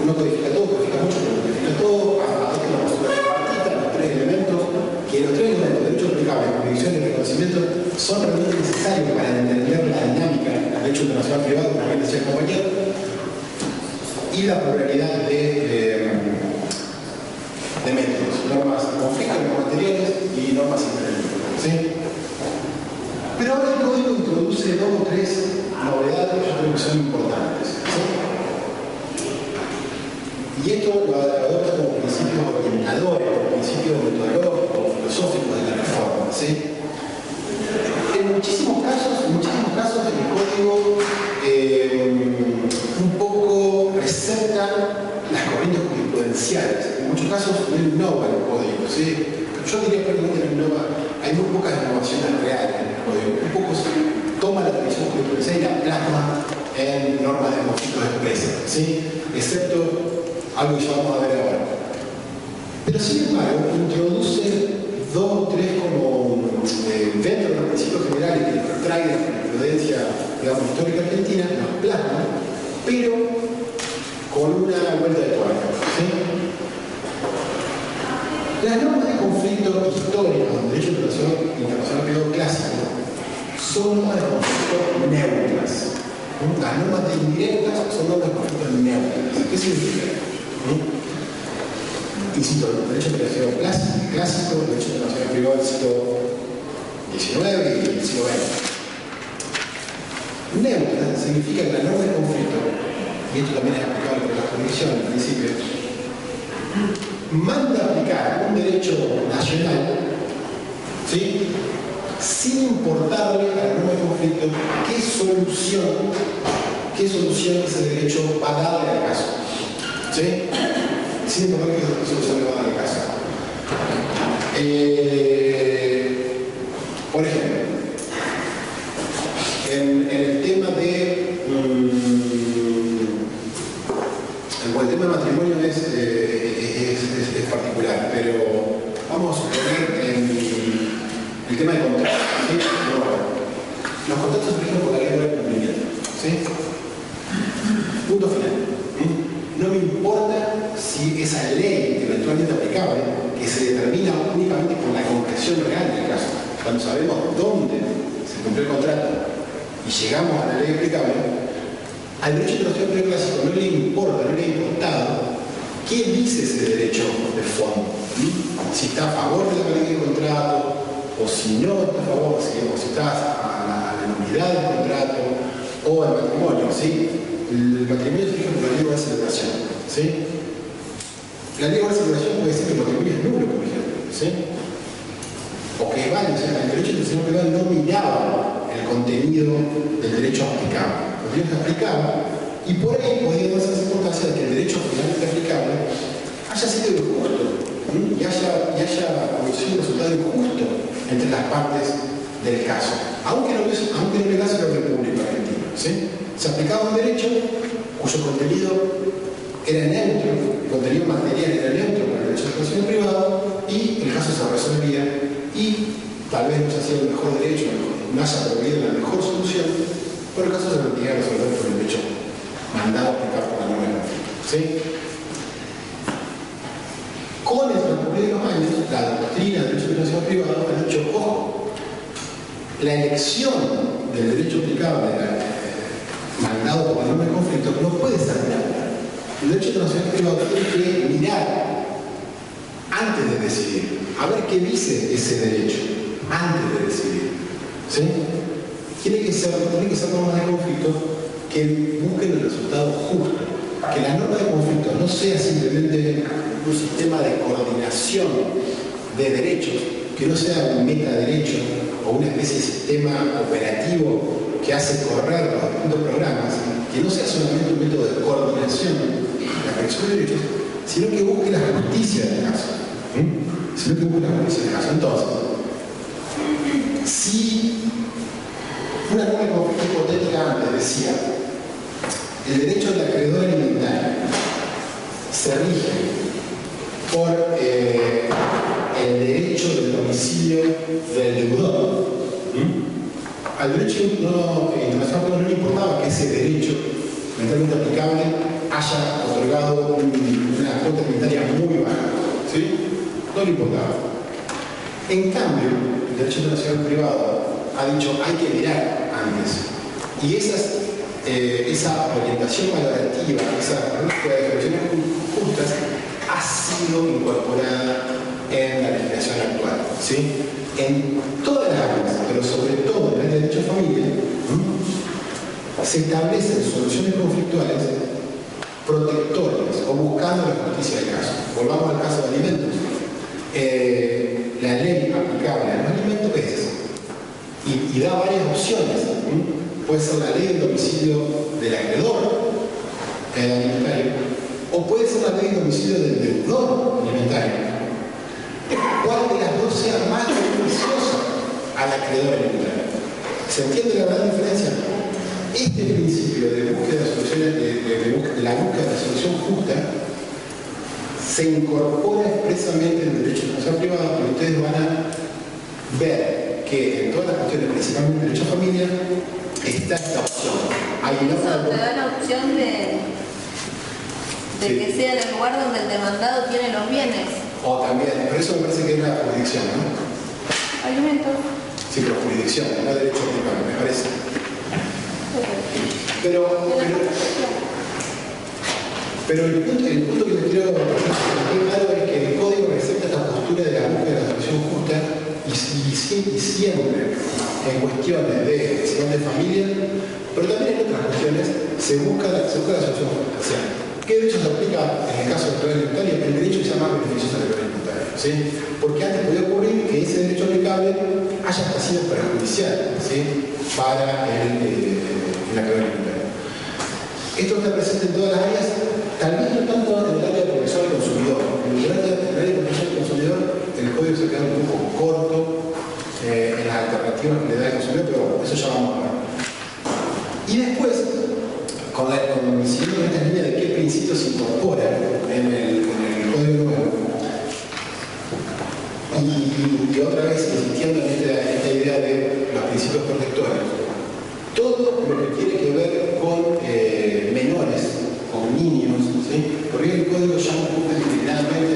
no codifica todo, codifica mucho, pero codifica todo, a los tres elementos, que los tres elementos, derecho aplicable, jurisdicción y reconocimiento, son realmente necesarios para entender la dinámica del derecho internacional privado, como bien decía el compañero, y la pluralidad de métodos, normas de conflicto, normas materiales y normas internas. ¿Sí? Pero ahora el código introduce dos o tres novedades que yo creo que son importantes. ¿Sí? Y esto lo adopta como principios orientadores, como principios metodológicos, filosóficos de la reforma. ¿Sí? En muchísimos casos el código un poco resalta las corrientes jurisprudenciales. En muchos casos no innova el código. ¿Sí? Yo diría que no innova, hay muy pocas innovaciones reales en el código. Un poco toma la tradición jurisprudencial y la plasma en normas de conflictos expresas, ¿sí? Excepto algo que ya vamos a ver ahora. Pero sin embargo, introduce dos o tres como dentro de los principios generales que trae la jurisprudencia, digamos, histórica argentina, los plasma, pero con una vuelta de tuerca. ¿Sí? Las normas de conflicto históricos del derecho internacional privado clásico son normas de conflicto neutras. Las normas de indirectas son normas de conflicto neutras. ¿Qué significa? Insisto, el derecho internacional clásico, el derecho internacional privado del siglo XIX y del siglo XX. Neutra significa que la norma de conflicto, y esto también es aplicable por la jurisdicción en principio, manda a aplicar un derecho nacional, ¿sí? Sin importarle a la norma de conflicto qué solución ese derecho va a darle al caso. ¿Sí? Sin importar qué solución le va a dar al caso. Por ejemplo, en el tema de el tema de matrimonio es particular, pero vamos a suponer el tema de contratos. ¿Sí? Los contratos se rigen por la ley de cumplimiento. ¿Sí? Punto final. No me importa si esa ley que eventualmente aplicable, que se determina únicamente con la concreción real del caso. Cuando sabemos dónde se cumplió el contrato y llegamos a la ley aplicable, al derecho internacional clásico no le importa, no le ha importado qué dice ese derecho de fondo. Si está a favor de la validez del contrato, o si no está a favor, o si está a la nulidad del contrato, o el matrimonio, ¿sí? El matrimonio se fija por la ley de celebración, ¿sí? La ley de celebración puede decir que el matrimonio es nulo, por ejemplo, ¿sí? O que es válido, o sea, el derecho internacional privado no miraba el contenido del derecho aplicable. El derecho aplicable, y por ahí podría darse la circunstancia de que el derecho finalmente aplicable haya sido injusto, y haya producido un resultado injusto entre las partes del caso, aunque no le caso el orden público argentino, ¿sí? Se aplicaba un derecho cuyo contenido era neutro, el contenido material era neutro para el derecho de expresión privado, y el caso se resolvía, y tal vez no se hacía el mejor derecho, no haya prohibido la mejor solución, pero el caso se permitía resolver por el derecho mandado a aplicar por la norma, ¿sí? Con el transcurrir de los años, la doctrina del derecho internacional privado ha dicho, ojo, la elección del derecho aplicable mandado por la norma de conflicto no puede ser neutra. El derecho internacional privado tiene que mirar antes de decidir, a ver qué dice ese derecho antes de decidir, ¿sí? Tiene que ser normas de conflicto que busquen el resultado justo, que la norma de conflicto no sea simplemente un sistema de coordinación de derechos, que no sea un metaderecho o una especie de sistema operativo que hace correr los distintos programas, que no sea solamente un método de coordinación de la protección de derechos, sino que busque la justicia del caso. Entonces, si una norma de conflicto hipotética antes decía el derecho del acreedor alimentario se rige por el derecho del domicilio del deudor, al derecho internacional no le importaba que ese derecho mentalmente aplicable haya otorgado una cuota alimentaria muy baja, ¿sí? No le importaba. En cambio, el derecho internacional privado ha dicho hay que mirar antes, y esa orientación valorativa, esa búsqueda de soluciones justas ha sido incorporada en la legislación actual, ¿sí? En todas las áreas, pero sobre todo en el derecho de familia, se establecen soluciones conflictuales protectoras o buscando la justicia del caso. Volvamos al caso de alimentos. La ley aplicable a los alimentos es esa, y da varias opciones. Puede ser la ley del domicilio del acreedor alimentario, o puede ser la ley del domicilio del deudor alimentario. ¿Cuál de las dos sea más beneficiosa al acreedor alimentario? ¿Se entiende la gran diferencia? Este principio de búsqueda de soluciones, la búsqueda de solución justa, se incorpora expresamente en el derecho internacional privado, que ustedes van a ver que en todas las cuestiones, principalmente en derecho a familia, está esta opción. Eso te da la opción de sí, que sea en el lugar donde el demandado tiene los bienes. O también, pero eso me parece que es la jurisdicción, ¿no? Alimentos. Sí, pero jurisdicción, no derecho aplicable, me parece. Pero el punto que les quiero dejar claro es que el código recepta esta postura de la búsqueda de la solución justa y siempre en cuestiones de decisión de familia, pero también en otras cuestiones se busca la solución justa. O sea, ¿qué derecho se aplica en el caso del acreedor alimentario? El derecho que sea más beneficioso al acreedor alimentario, ¿sí? Porque antes podía ocurrir que ese derecho aplicable haya hasta sido perjudicial, ¿sí? Para el acreedor alimentario. Esto está presente en todas las áreas, tal vez no tanto en el área de protección al consumidor. En el área de protección al consumidor, el código se queda un poco corto en las alternativas que le da el consumidor, pero eso ya vamos a ver. Y después, siguiendo esta línea de qué principios se incorporan en el código nuevo, y otra vez insistiendo en esta idea de los principios protectores, todo lo que tiene que ver con menores, con niños, ¿sí? Porque el código llama indiscriminadamente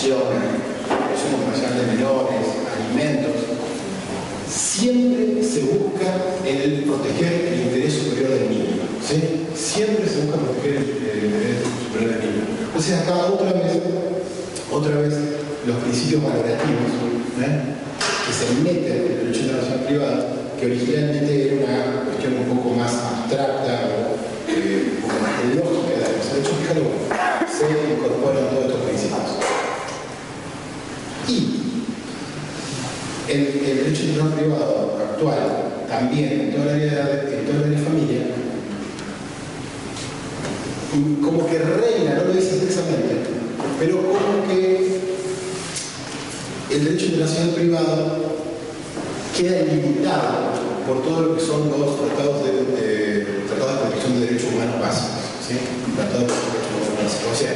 educación, consumo internacional de menores, alimentos, siempre se busca el proteger el interés superior del niño, ¿sí? Siempre se busca proteger el interés superior del niño. Entonces acá otra vez los principios valorativos, que se meten en el derecho internacional privado, que originalmente era una cuestión un poco más abstracta, un poco más lógica, de los derechos fijos, se incorporan todos estos principios. Y el derecho internacional privado actual, también en toda la área de familia, como que reina, no lo dice expresamente, pero como que el derecho internacional privado queda limitado por todo lo que son los tratados de protección de derechos humanos básicos, ¿sí? Tratados de protección de derechos humanos básicos. O sea,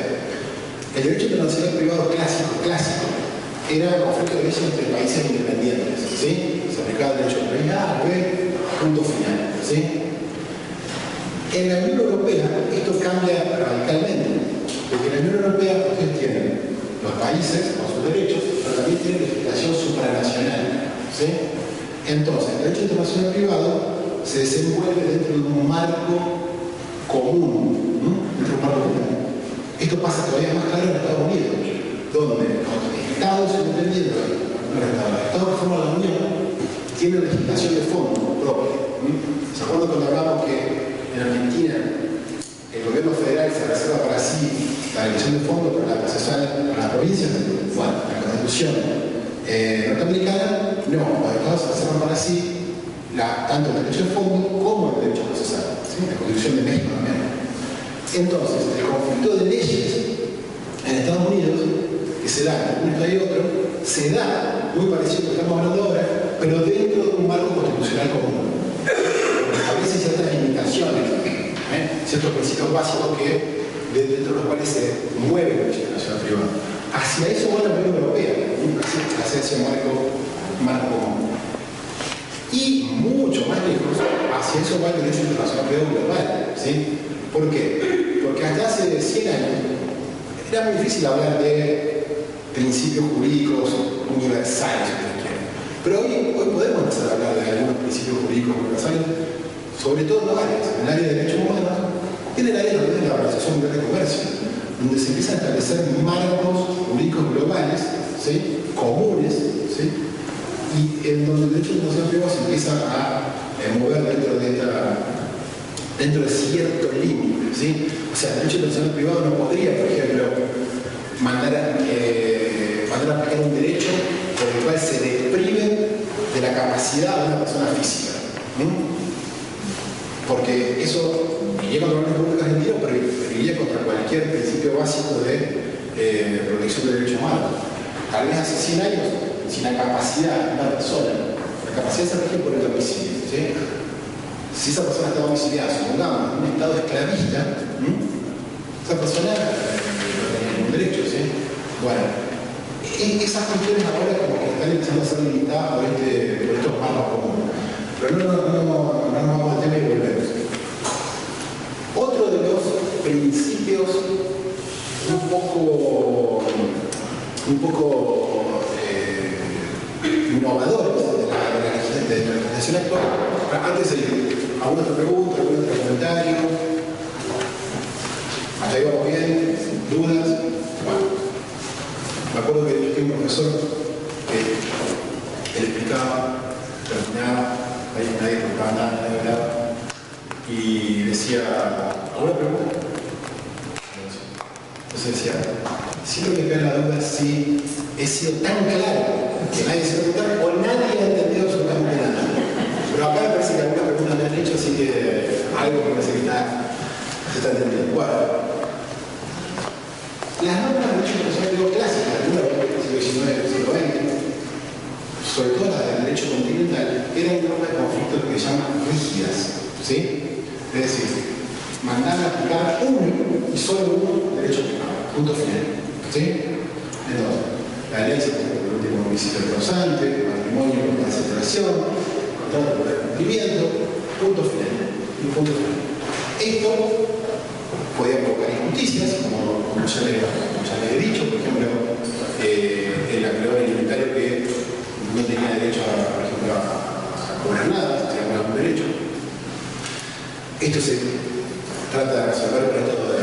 el derecho internacional privado clásico era conflicto de leyes entre países independientes, ¿sí? Se aplicaba el derecho del país A, B, punto final, ¿sí? En la Unión Europea esto cambia radicalmente, porque en la Unión Europea ustedes tienen los países con sus derechos, pero también tienen legislación supranacional, ¿sí? Entonces, el derecho internacional privado se desenvuelve dentro de un marco común, Esto pasa todavía más claro en Estados Unidos, donde los estados independientes, los estados que forman la Unión, tienen legislación de fondo propia. ¿Se acuerdan cuando hablamos que en Argentina el gobierno federal se reserva para sí la legislación de fondo para las provincias? Bueno, la Constitución norteamericana, no, los estados se reservan para sí tanto el derecho de fondo como el derecho procesal, ¿sí? La Constitución de México también. Entonces, el conflicto de leyes en Estados Unidos, que se da entre un estado y otro, se da muy parecido a lo que estamos hablando ahora, pero dentro de un marco constitucional común. Establece ciertas limitaciones, ciertos principios básicos que dentro de los cuales se mueve el derecho internacional privado. Hacia eso va la Unión Europea, hacia ese marco común. Y mucho más lejos, hacia eso va el derecho internacional privado global, ¿sí? ¿Por qué? Porque hasta hace 100 años era muy difícil hablar de principios jurídicos universales, si ustedes quieren. Pero hoy podemos empezar a hablar de algunos principios jurídicos universales, sobre todo en dos áreas, en el área de derechos humanos y en el área de la Organización Mundial de Comercio, donde se empiezan a establecer marcos jurídicos globales, ¿sí? Comunes, ¿sí? Y en donde el derecho internacional privado se empieza a mover dentro de cierto límite, ¿sí? O sea, el derecho internacional privado no podría, por ejemplo, mandar a aplicar un derecho por el cual se deprive de la capacidad de una persona física. Porque eso iría contra la República Argentina, pero iría contra cualquier principio básico de protección de derechos humanos. Tal vez hace 100 años, si la capacidad de una persona, la capacidad se rige por el domicilio, ¿sí? Si esa persona está domiciliada, supongamos, en un estado esclavista, esa persona tiene un derecho, ¿sí? Bueno, esas cuestiones ahora como que están empezando a ser limitadas por estos marcos comunes. Pero no nos vamos al tema y volvemos. Otro de los principios un poco innovadores de la legislación actual. Antes de alguna otra pregunta, algún otro comentario. ¿Hasta ahí vamos bien? ¿Dudas? Bueno, me acuerdo que yo tengo un profesor que él explicaba, terminaba, nadie preguntaba nada, nadie hablaba, y decía, ¿alguna pregunta? Entonces decía, siempre me queda la duda si he sido tan claro que nadie se pregunta o nadie ha entendido absolutamente nada. Pero acá me parece que algunas preguntas me han hecho, así que algo me parece que se está entendiendo. Bueno, las normas de derecho internacional clásicas, algunas del siglo XIX, del siglo XX, sobre todo las del derecho continental, eran normas de conflicto que se llaman rígidas, ¿sí? Es decir, mandar a aplicar uno y solo uno derecho privado, punto final, ¿sí? Entonces, la ley se tiene por último homicidio causante, matrimonio con cancelación, contrato por cumplimiento, punto final, un punto final. Esto podía provocar injusticias, como ya les he dicho, por ejemplo, Esto se trata de resolver el método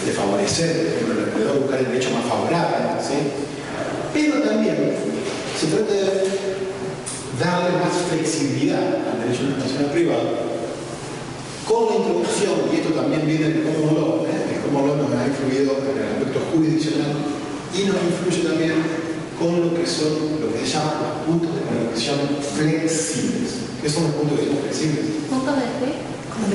de favorecer, por ejemplo, el emprendedor buscar el derecho más favorable, ¿sí? Pero también se trata de darle más flexibilidad al derecho internacional privado con la introducción, y esto también viene del common law, el common law nos ha influido en el aspecto jurisdiccional y nos influye también con lo que son, lo que se llama los puntos de conexión flexibles. ¿Qué son los puntos de conexión flexibles? ¿Puntos de qué?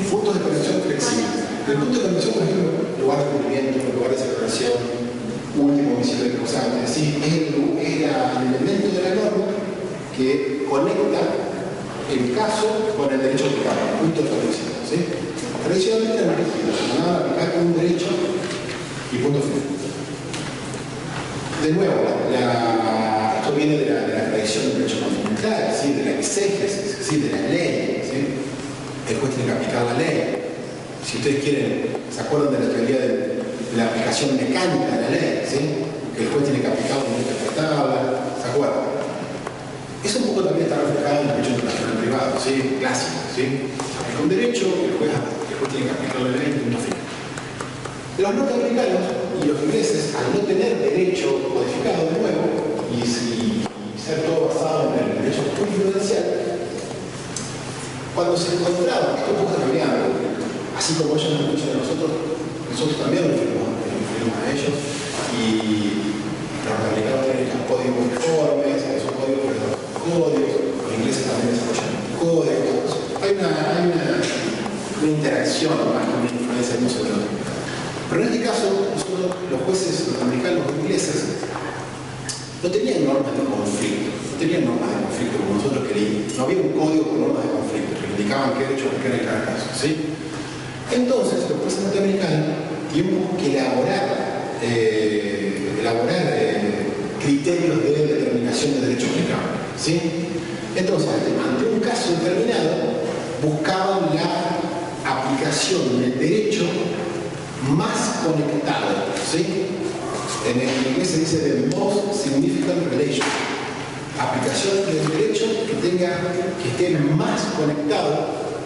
Puntos de conexión flexibles. El punto de conexión, por ejemplo, lugar de cumplimiento, lugar de celebración, último homicidio de causante, es decir, es el elemento de la norma que conecta el caso con el derecho aplicable, punto de conexión, ¿sí? Tradicionalmente han elegido, van a aplicar un derecho y punto final. De nuevo, esto viene de la tradición del derecho fundamental, ¿sí? De la exégesis, ¿sí? De la ley, ¿sí? El juez tiene que aplicar la ley. Si ustedes quieren, ¿se acuerdan de la teoría de la aplicación mecánica de la ley? ¿Sí? Que el juez tiene que aplicarla en una interpretada, ¿se acuerdan? Eso un poco también está reflejado en el derecho internacional privado, ¿sí? Clásico, ¿sí? Se aplica un derecho, el juez tiene que aplicar la ley en punto final. Los norteamericanos y los ingleses, al no tener derecho codificado de nuevo y ser todo basado en el derecho jurisprudencial, cuando se encontraban, esto un poco cambiando, así como ellos nos escuchan a nosotros también nos referimos a ellos, y los norteamericanos tienen estos códigos uniformes, esos códigos, los ingleses también desarrollan códigos, hay una interacción más que una influencia de uno sobre el otro. Pero en este caso, nosotros, los jueces norteamericanos o ingleses, no tenían normas de conflicto, como nosotros queríamos. No había un código con normas de conflicto que indicaban qué derecho aplicar en cada caso, ¿sí? Entonces, los jueces norteamericanos tuvieron que elaborar criterios de determinación de derecho aplicable, ¿sí? Entonces, ante un caso determinado, buscaban la aplicación del derecho más conectado, ¿sí? En el inglés se dice the most significant relation. Aplicación del derecho que esté más conectado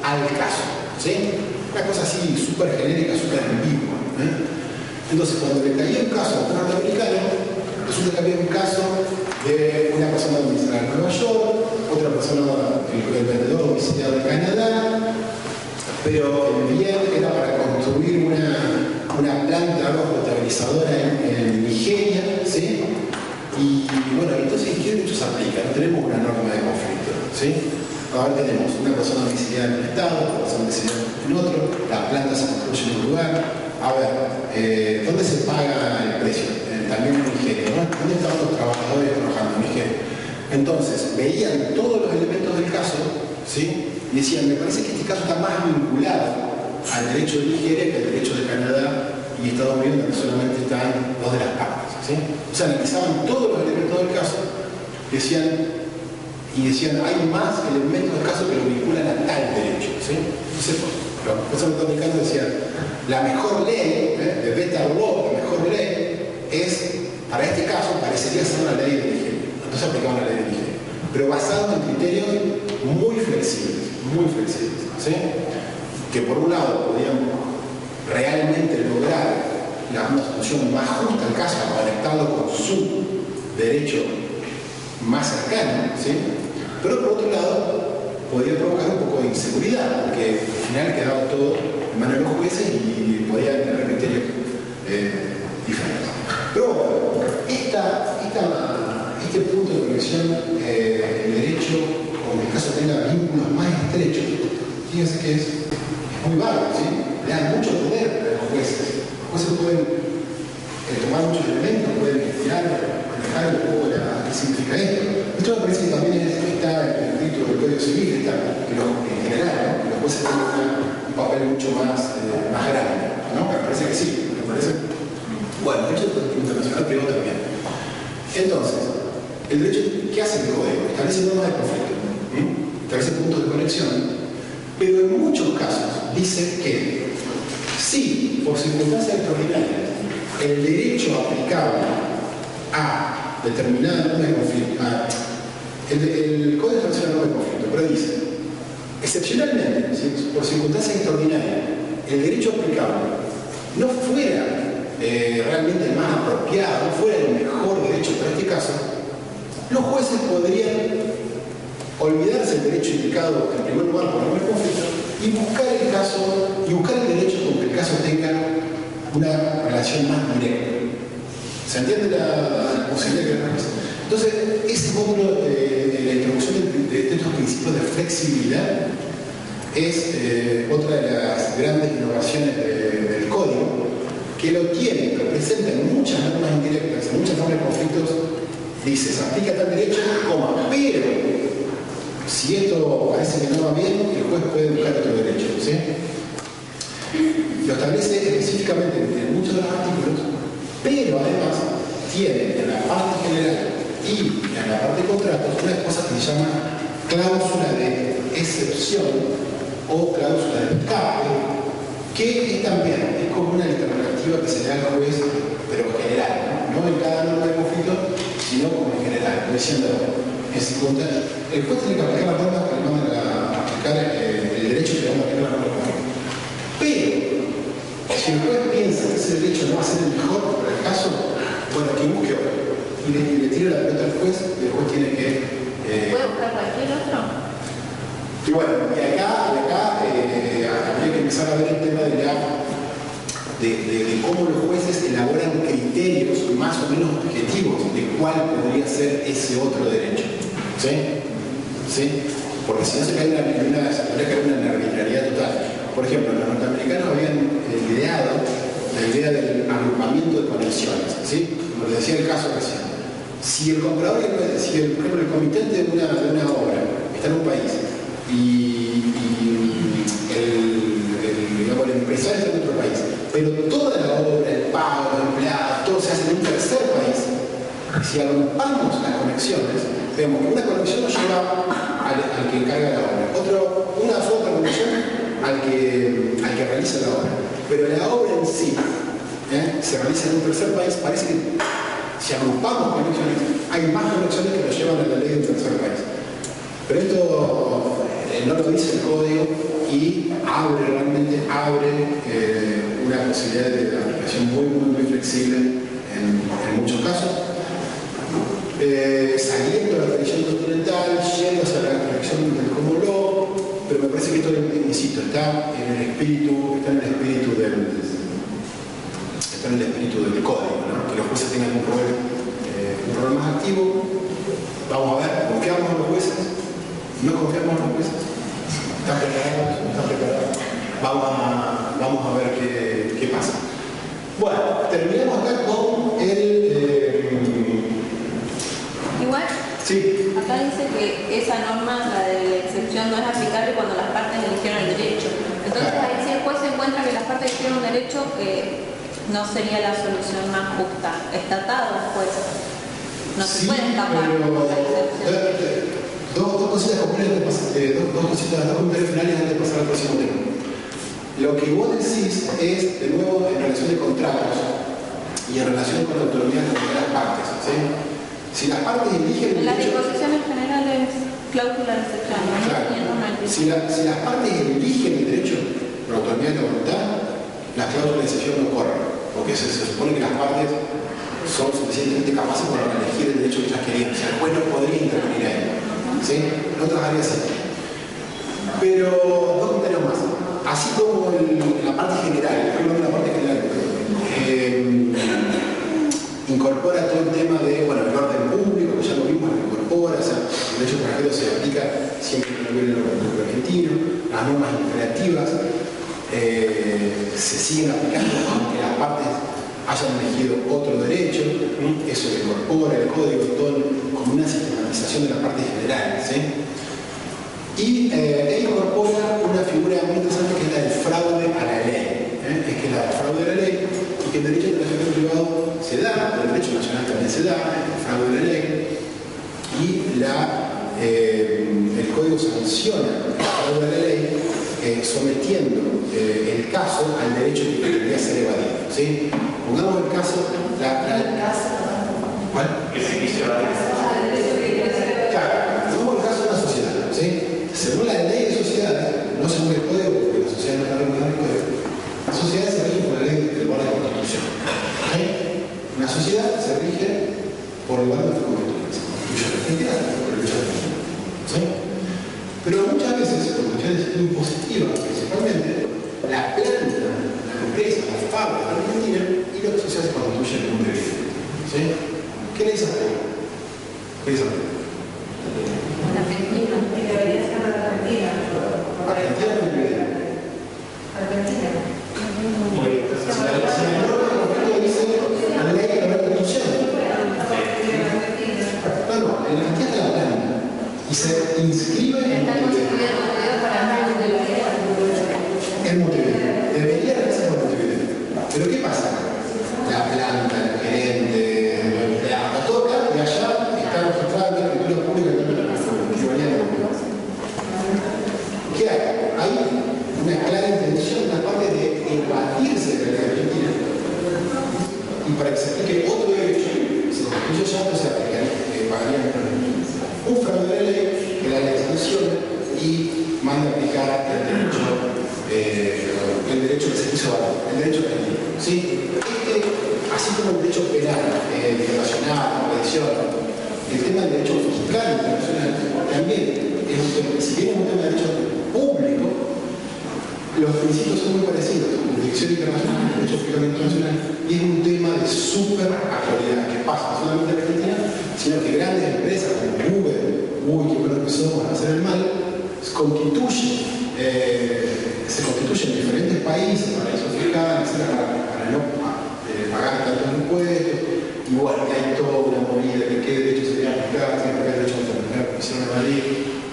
al caso, ¿sí? Una cosa así súper genérica, súper ambigua, ¿eh? Entonces, cuando le caía un caso a un norteamericano, resulta que había un caso de una persona domiciliada en Nueva York, otra persona, el vendedor domiciliado en Canadá, pero el bien era para construir una planta agroestabilizadora en Nigeria, ¿sí? Y bueno, entonces, ¿qué derecho se aplica? No tenemos una norma de conflicto, ¿sí? Ahora tenemos una persona domiciliada en un estado, otra persona domiciliada en otro, la planta se construye en un lugar. A ver, ¿dónde se paga el precio? También en Nigeria, ¿no? ¿Dónde están los trabajadores trabajando en Nigeria? Entonces, veían todos los elementos del caso, ¿sí? Y decían, me parece que este caso está más vinculado al derecho de Nigeria que al derecho de Canadá y Estados Unidos, donde solamente están dos de las partes, ¿sí? O sea, analizaban todos los elementos del caso, decían, hay más elementos del caso que lo vinculan a tal derecho, ¿sí? Entonces, los jueces norteamericanos decían, la mejor ley, the better law, la mejor ley, para este caso, parecería ser una ley de Nigeria. Entonces aplicaban la ley de Nigeria, pero basado en criterios muy flexibles, ¿sí? Que por un lado podían realmente lograr una solución más justa al caso, conectado con su derecho más cercano, ¿sí? Pero por otro lado podía provocar un poco de inseguridad, porque al final quedaba todo en manos de los jueces y podían tener criterios diferentes. Pero bueno, este punto de conexión, el derecho, como el caso tenga vínculos más estrechos, fíjense que es muy válido, ¿sí? Le dan mucho poder a los jueces. Los jueces pueden tomar muchos elementos, pueden investigar, dejar un poco qué significa esto. Esto me parece que también está en el espíritu del Código Civil, en general, ¿no? Que los jueces tengan un papel mucho más grande, ¿no? Me parece que sí, me parece. Bueno, el derecho internacional privado también. Entonces, el derecho, ¿qué hace el código? Establece normas de conflicto, establece puntos de conexión, pero en muchos casos dice que si, por circunstancias extraordinarias, el derecho aplicable a determinada norma de conflicto, el Código Internacional de Conflicto, pero dice, excepcionalmente, ¿sí? Por circunstancias extraordinarias, el derecho aplicable no fuera realmente el más apropiado, no fuera el mejor derecho para este caso, los jueces podrían olvidarse del derecho indicado en primer lugar por el conflicto y buscar el caso, y buscar el derecho con que el caso tenga una relación más directa. ¿Se entiende la posibilidad que tenemos? Entonces, ese módulo de la introducción de estos principios de flexibilidad es otra de las grandes innovaciones del código, que lo tiene, lo presenta en muchas normas indirectas, en muchas normas de conflictos, dice, se aplica tal derecho, pero si esto parece que no va bien, el juez puede buscar otro derecho, ¿sí? Lo establece específicamente en muchos de los artículos, pero además tiene en la parte general y en la parte de contratos una cosa que se llama cláusula de excepción o cláusula de escape, que es también como una alternativa que se le da al juez, pero en general, no en cada norma de conflicto, sino como en general, diciendo, el juez tiene que aplicar la norma que le mandan a aplicar el derecho que le van a aplicar la norma de conflicto. Pero, si el juez piensa que ese derecho no va a ser el mejor para el caso, bueno, que busque otro. Y le tira la pelota al juez, y el juez tiene que... ¿Puede buscar cualquier otro? Y bueno, y acá habría que empezar a ver el tema de cómo los jueces elaboran criterios más o menos objetivos de cuál podría ser ese otro derecho. ¿Sí? ¿Sí? Porque si no se cae en una arbitrariedad total. Por ejemplo, los norteamericanos habían ideado la idea del agrupamiento de conexiones, ¿sí? Como les decía el caso recién. Si el comprador, por ejemplo, el comitente de una obra está en un país y el empresario está en otro país, pero toda la obra, el pago, los empleados, todo se hace en un tercer país, si agrupamos las conexiones, vemos que una conexión nos lleva al que encarga la obra, una otra conexión al que realiza la obra. Pero la obra en sí se realiza en un tercer país, parece que si agrupamos conexiones, hay más conexiones que nos llevan a la ley del tercer país. Pero esto no lo dice el código y realmente abre una posibilidad de aplicación muy flexible en muchos casos. Saliendo de la tradición continental, yendo hacia la tradición del common law, pero me parece que esto, insisto, está en el espíritu del código, ¿no? Que los jueces tengan un rol más activo. Vamos a ver, ¿confiamos en los jueces? ¿No confiamos en los jueces? ¿Están preparados? ¿No están preparados? Vamos a ver qué pasa. Bueno, terminamos acá con Igual, sí. acá dice que esa norma, la de la excepción, no es aplicable cuando las partes eligieron el derecho. Entonces, ahí si el juez se encuentra que las partes eligieron un derecho, no sería la solución más justa. Está atado el juez. No se puede escapar de la excepción. Dos cositas dos comentarios finales antes de pasar al próximo tema. Lo que vos decís es, de nuevo, en relación de contratos y en relación con la autonomía de las partes, ¿sí? Si las partes eligen... En las disposiciones generales, cláusula de excepción, ¿no? Claro. Si las partes eligen el derecho por autonomía de la voluntad, las cláusulas de excepción no corren, porque se supone que las partes son suficientemente capaces para elegir el derecho que ellas querían. O sea, el juez no podría intervenir ahí. ¿Sí? En otras áreas sí. Pero dos comentarios más. Así como la parte general, incorpora todo el tema de, el orden público, que ya lo vimos, lo incorpora, o sea, el derecho extranjero se aplica siempre que no viene el orden público argentino, las normas imperativas se siguen aplicando aunque las partes hayan elegido otro derecho, eso lo incorpora el código todo como una sistematización de la parte general, ¿sí? Y incorpora una figura muy interesante que es la del fraude a la ley, es que la del fraude a la ley y que el derecho internacional privado se da, el derecho nacional también se da, el fraude a la ley, y el código sanciona el fraude a la ley sometiendo el caso al derecho que debería ser evadido, ¿sí? Pongamos el caso, ¿cuál? Que se quiso evadir. Claro, pongamos el caso de una sociedad, ¿sí? Según la ley de sociedades, sociedad se rige por el valor de coberturas. Incluye la Argentina, por el Argentina. ¿Sí? Pero muchas veces, por cuestiones impositivas principalmente, la planta, la empresa, la fábrica de Argentina y lo que se hace cuando construye el mundo de vida. ¿Sí? ¿Qué le dice a usted? ¿Qué dice a usted? Argentina. Y debería ser la Argentina. Argentina no vive. Argentina. Si la norma de conflicto dice la ley de la Constitución. No, en Argentina está la planta y se inscribe en Están construyendo un video para en Montevideo. Debería realizarse por Montevideo. Pero ¿qué pasa? La planta, el gerente, el empleado, todo claro que allá está registrado en la escritura pública que valía. ¿Qué hay? Hay una clara intención de la parte de evadirse de la ley argentina y para que se aplique otro derecho, se construye ya, no se aplica, pagarían un fraude de la ley que la ley sanciona y manda a aplicar el derecho al servicio el derecho argentino. ¿Sí? Así como el derecho penal, internacional, tradición, el tema del derecho fiscal internacional también es un tema, si bien es un tema de derecho público, los principios son muy parecidos. Jurisdicción internacional, derecho fiscal internacional, y es un tema de súper actualidad que pasa no solamente en Argentina, sino que grandes empresas como Google, qué bueno que somos a hacer el mal, se constituyen en diferentes países, paraísos fiscales, para no pagar tantos impuestos, y bueno, hay toda una movida de qué derecho sería aplicar, qué derecho a terminar, prisión de Madrid,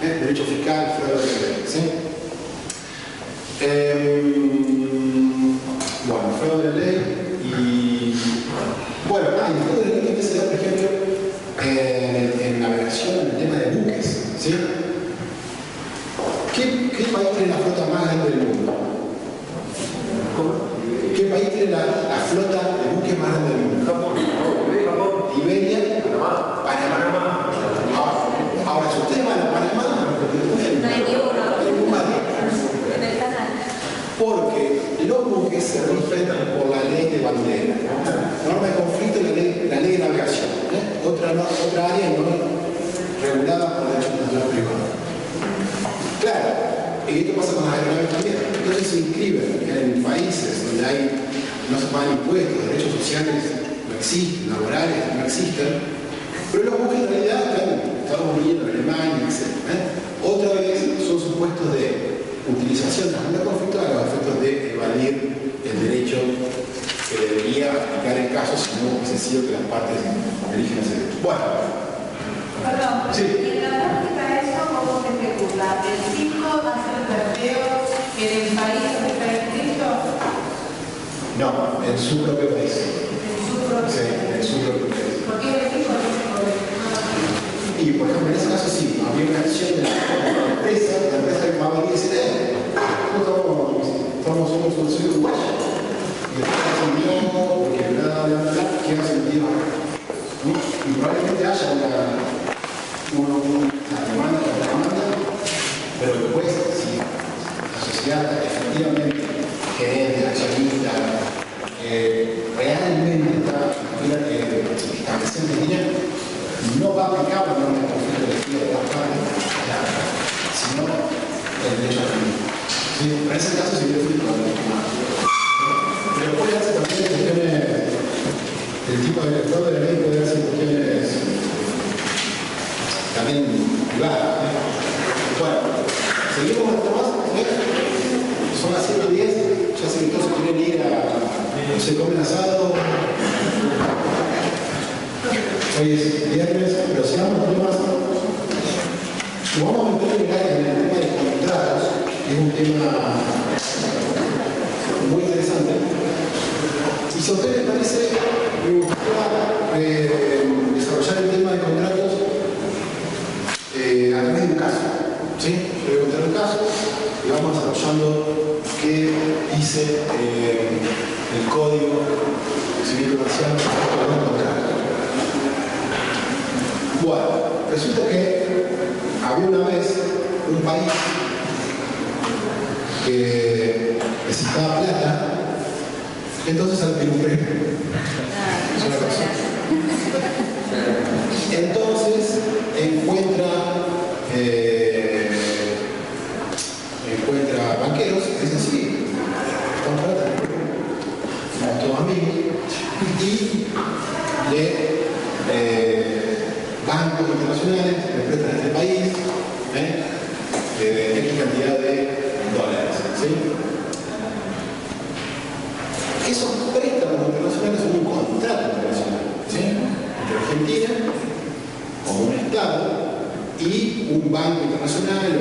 derecho fiscal, fraude de ley, ¿sí? Bueno, fraude de ley y... Bueno, el fraude de ley también se da, por ejemplo, en navegación, en el tema de buques, ¿sí? ¿Qué país tiene la flota más grande del mundo? ¿Qué país tiene la flota de buques más grande del mundo? Liberia, Panamá. Ahora, si ustedes van a Panamá, No hay ni uno. En el canal. Porque los buques se rigen por la ley de bandera. Norma de conflicto y la ley de navegación. Otra área no regulada por el derecho internacional privado. Claro, y esto pasa con las aeronaves también. Entonces se inscriben en países donde no se pagan impuestos, derechos sociales no existen, laborales no existen, pero los buques en realidad están en Estados Unidos, en Alemania, etc. Otra vez son supuestos de utilización de la conflicto a los efectos de evadir el derecho que debería aplicar el caso si no hubiese sido que las partes eligen ese derecho. Bueno. Perdón, sí. ¿Y en la práctica eso cómo se ejecuta? ¿El fisco hace el trasteo en el país donde está inscrito? No, en su propio país. En su propio Sí, en su propio país. ¿Por qué el fisco no se puede? Y por ejemplo, en ese caso sí, había una acción de la empresa que va a venir y dice, somos un soy uruguayo. Y después dicen, no, porque bla, queda sentido. Y probablemente haya una demanda, pero después, si la sociedad efectivamente, gerente, accionista, realmente está estableciendo dinero, no va a aplicar la norma de conflicto electivo de las partes, sino el derecho a vivir. ¿Sí? En ese caso sería el fisco. Pero puede darse también cuestiones, el tipo de lector de la ley puede darse cuestiones también privadas. Bueno, seguimos con esto más. Son las 7:10, ya sé que todos se quieren ir no se comen asado. Hoy es viernes, pero sigamos con temas. Nos vamos a meter en el tema de contratos, que es un tema muy interesante. Y si a ustedes les parece, me gustaría desarrollar el tema de contratos a través de un caso. ¿Sí? Yo voy a contar un caso y vamos desarrollando qué dice el Código Civil Comercial sobre un contrato. Bueno, resulta que había una vez un país que necesitaba plata, entonces alquiló un premio. Es una persona. Entonces encuentra banqueros que dicen sí, estamos para atrás, somos todos amigos, y bancos internacionales le prestan a este país X cantidad de dólares. ¿Sí? Esos préstamos internacionales son un contrato internacional, ¿sí? Entre Argentina, como un Estado, y un banco internacional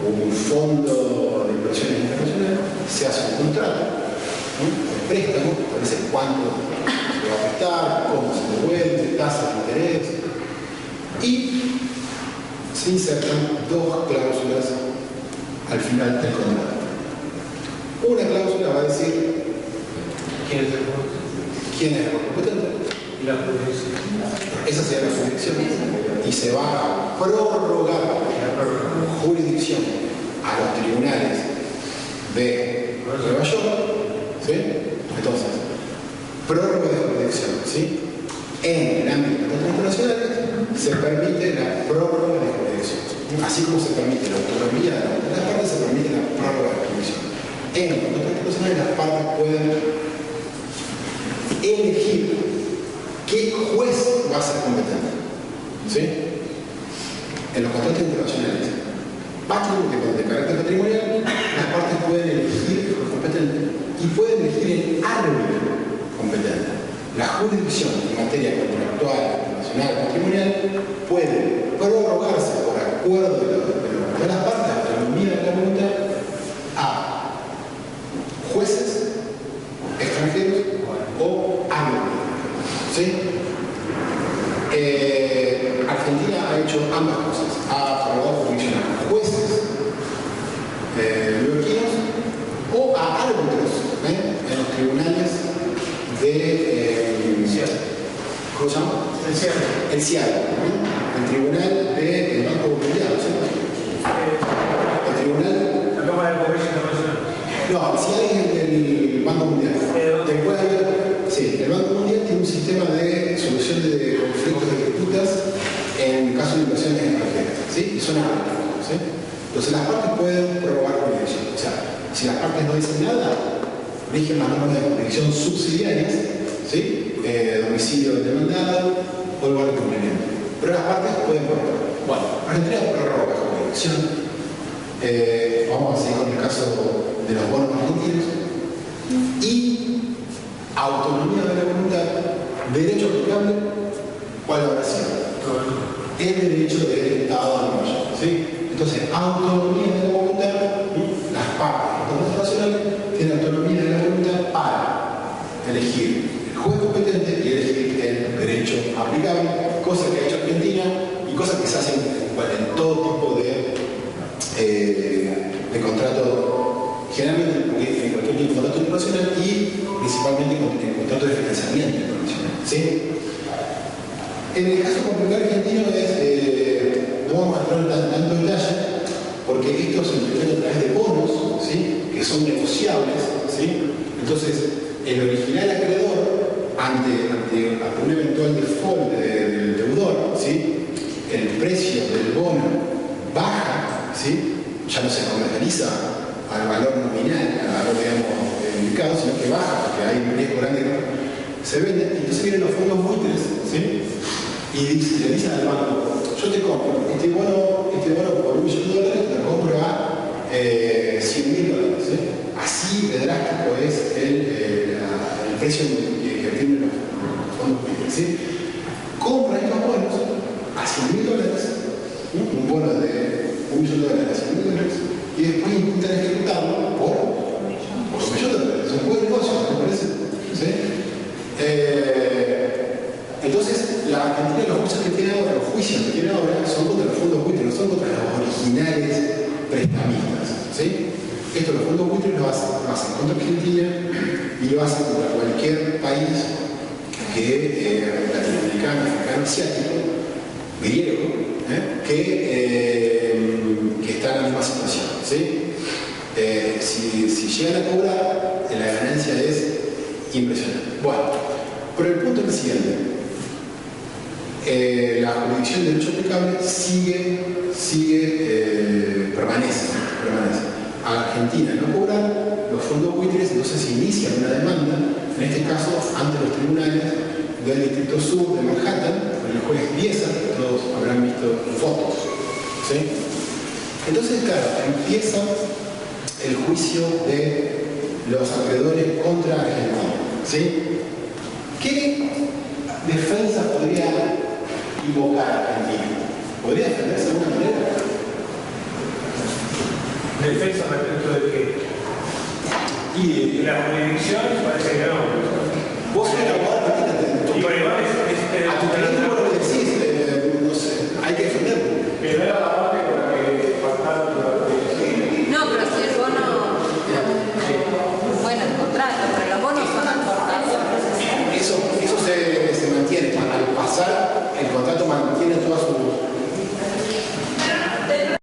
o un fondo de inversiones internacional. Se hace un contrato, ¿no? El préstamo, establece cuánto se va a prestar, cómo se devuelve, tasas de interés, y se insertan dos cláusulas al final del contrato. Una cláusula va a decir ¿Quién es el juez? quién es el competente. Y la jurisdicción. Esa sería la jurisdicción. Y se va a prorrogar jurisdicción a los tribunales de Nueva York. ¿Sí? Entonces, prórroga de jurisdicción. ¿Sí? En el ámbito de los internacionales se permite la prórroga de jurisdicción. Así como se permite la autonomía de las partes, se permite la prórroga de jurisdicción. En los contratos internacionales las partes pueden elegir qué juez va a ser competente. ¿Sí? En los contratos internacionales de carácter patrimonial, las partes pueden elegir el competente y pueden elegir el árbitro competente. La jurisdicción en materia contractual internacional patrimonial puede prorrogarse por acuerdo de las partes, de autonomía de la voluntad, a jueces extranjeros o árbitros. ¿Sí? Argentina ha hecho ambas cosas. Ha prorrogado jurisdicción a jueces neoyorquinos o a árbitros en los tribunales de ¿cómo se llama? El CIAD, el tribunal del Banco Mundial, ¿cierto? El tribunal. La Cámara de Comercio Internacional. No, el CIAD es el Banco Mundial. Después, sí, el Banco Mundial tiene un sistema de solución de conflictos de disputas en caso de inversiones extranjeras, ¿sí? Y son árbitros, ¿sí? Entonces las partes pueden prorrogar jurisdicción. O sea, si las partes no dicen nada, rigen las normas de jurisdicción subsidiarias, ¿sí? Domicilio del demandado o lugar de cumplimiento. Pero las partes pueden prorrogar. Bueno, Argentina prorroga jurisdicción. Vamos a seguir con el caso de los bonos argentinos. Y autonomía de la voluntad, derecho aplicable, ¿cuál habrá sido? El derecho del Estado de Nueva York, ¿sí? Entonces, autonomía de la voluntad, las partes internacionales tienen autonomía de la voluntad para elegir el juez competente y elegir el derecho aplicable, cosa que ha hecho Argentina y cosas que se hacen en todo tipo de contrato, generalmente en cualquier tipo de contrato internacional y principalmente en contrato de financiamiento internacional, ¿sí? En el caso particular argentino no vamos a entrar en tanto detalle porque esto se implementa a través de bonos, ¿sí? Que son negociables, ¿sí? Entonces, el original acreedor, ante un eventual default del deudor, ¿sí? El precio del bono baja, ¿sí? Ya no se comercializa al valor nominal, al valor, digamos, indicado, sino que baja porque hay un riesgo grande que se vende. Entonces vienen los fondos buitres, ¿sí? Y le dicen al banco, yo te compro este bono por $1 millón, te lo compro a $100.000, ¿sí? Así de drástico es el precio que tienen los fondos buitres, ¿sí? Compra estos bonos a $100.000, un bono de $1 millón a $100.000, y después intentan ejecutarlo por $1 millón. Es un buen negocio, ¿me parece? ¿Sí? Entonces, la Argentina, los juicios que tiene ahora son contra los fondos buitres, no son contra los originales prestamistas, ¿sí? Esto los fondos buitres lo hacen contra Argentina y lo hacen contra cualquier país latinoamericano, africano, asiático, griego, que está en la misma situación, ¿sí? Si llegan a cobrar, la ganancia es impresionante. Bueno, Pero el punto es el siguiente. La jurisdicción de derecho aplicable permanece. Argentina no cobra los fondos buitres, entonces se inicia una demanda, en este caso ante los tribunales del Distrito Sur de Manhattan, con el juez Biesa, que todos habrán visto fotos. ¿Sí? Entonces, claro, empieza el juicio de los acreedores contra Argentina. ¿Sí? ¿Qué defensa podría invocar Argentina? ¿Podría defenderse de alguna manera? ¿Defensa respecto de qué? Y la jurisdicción parece que no. vos sos el abogado argentino,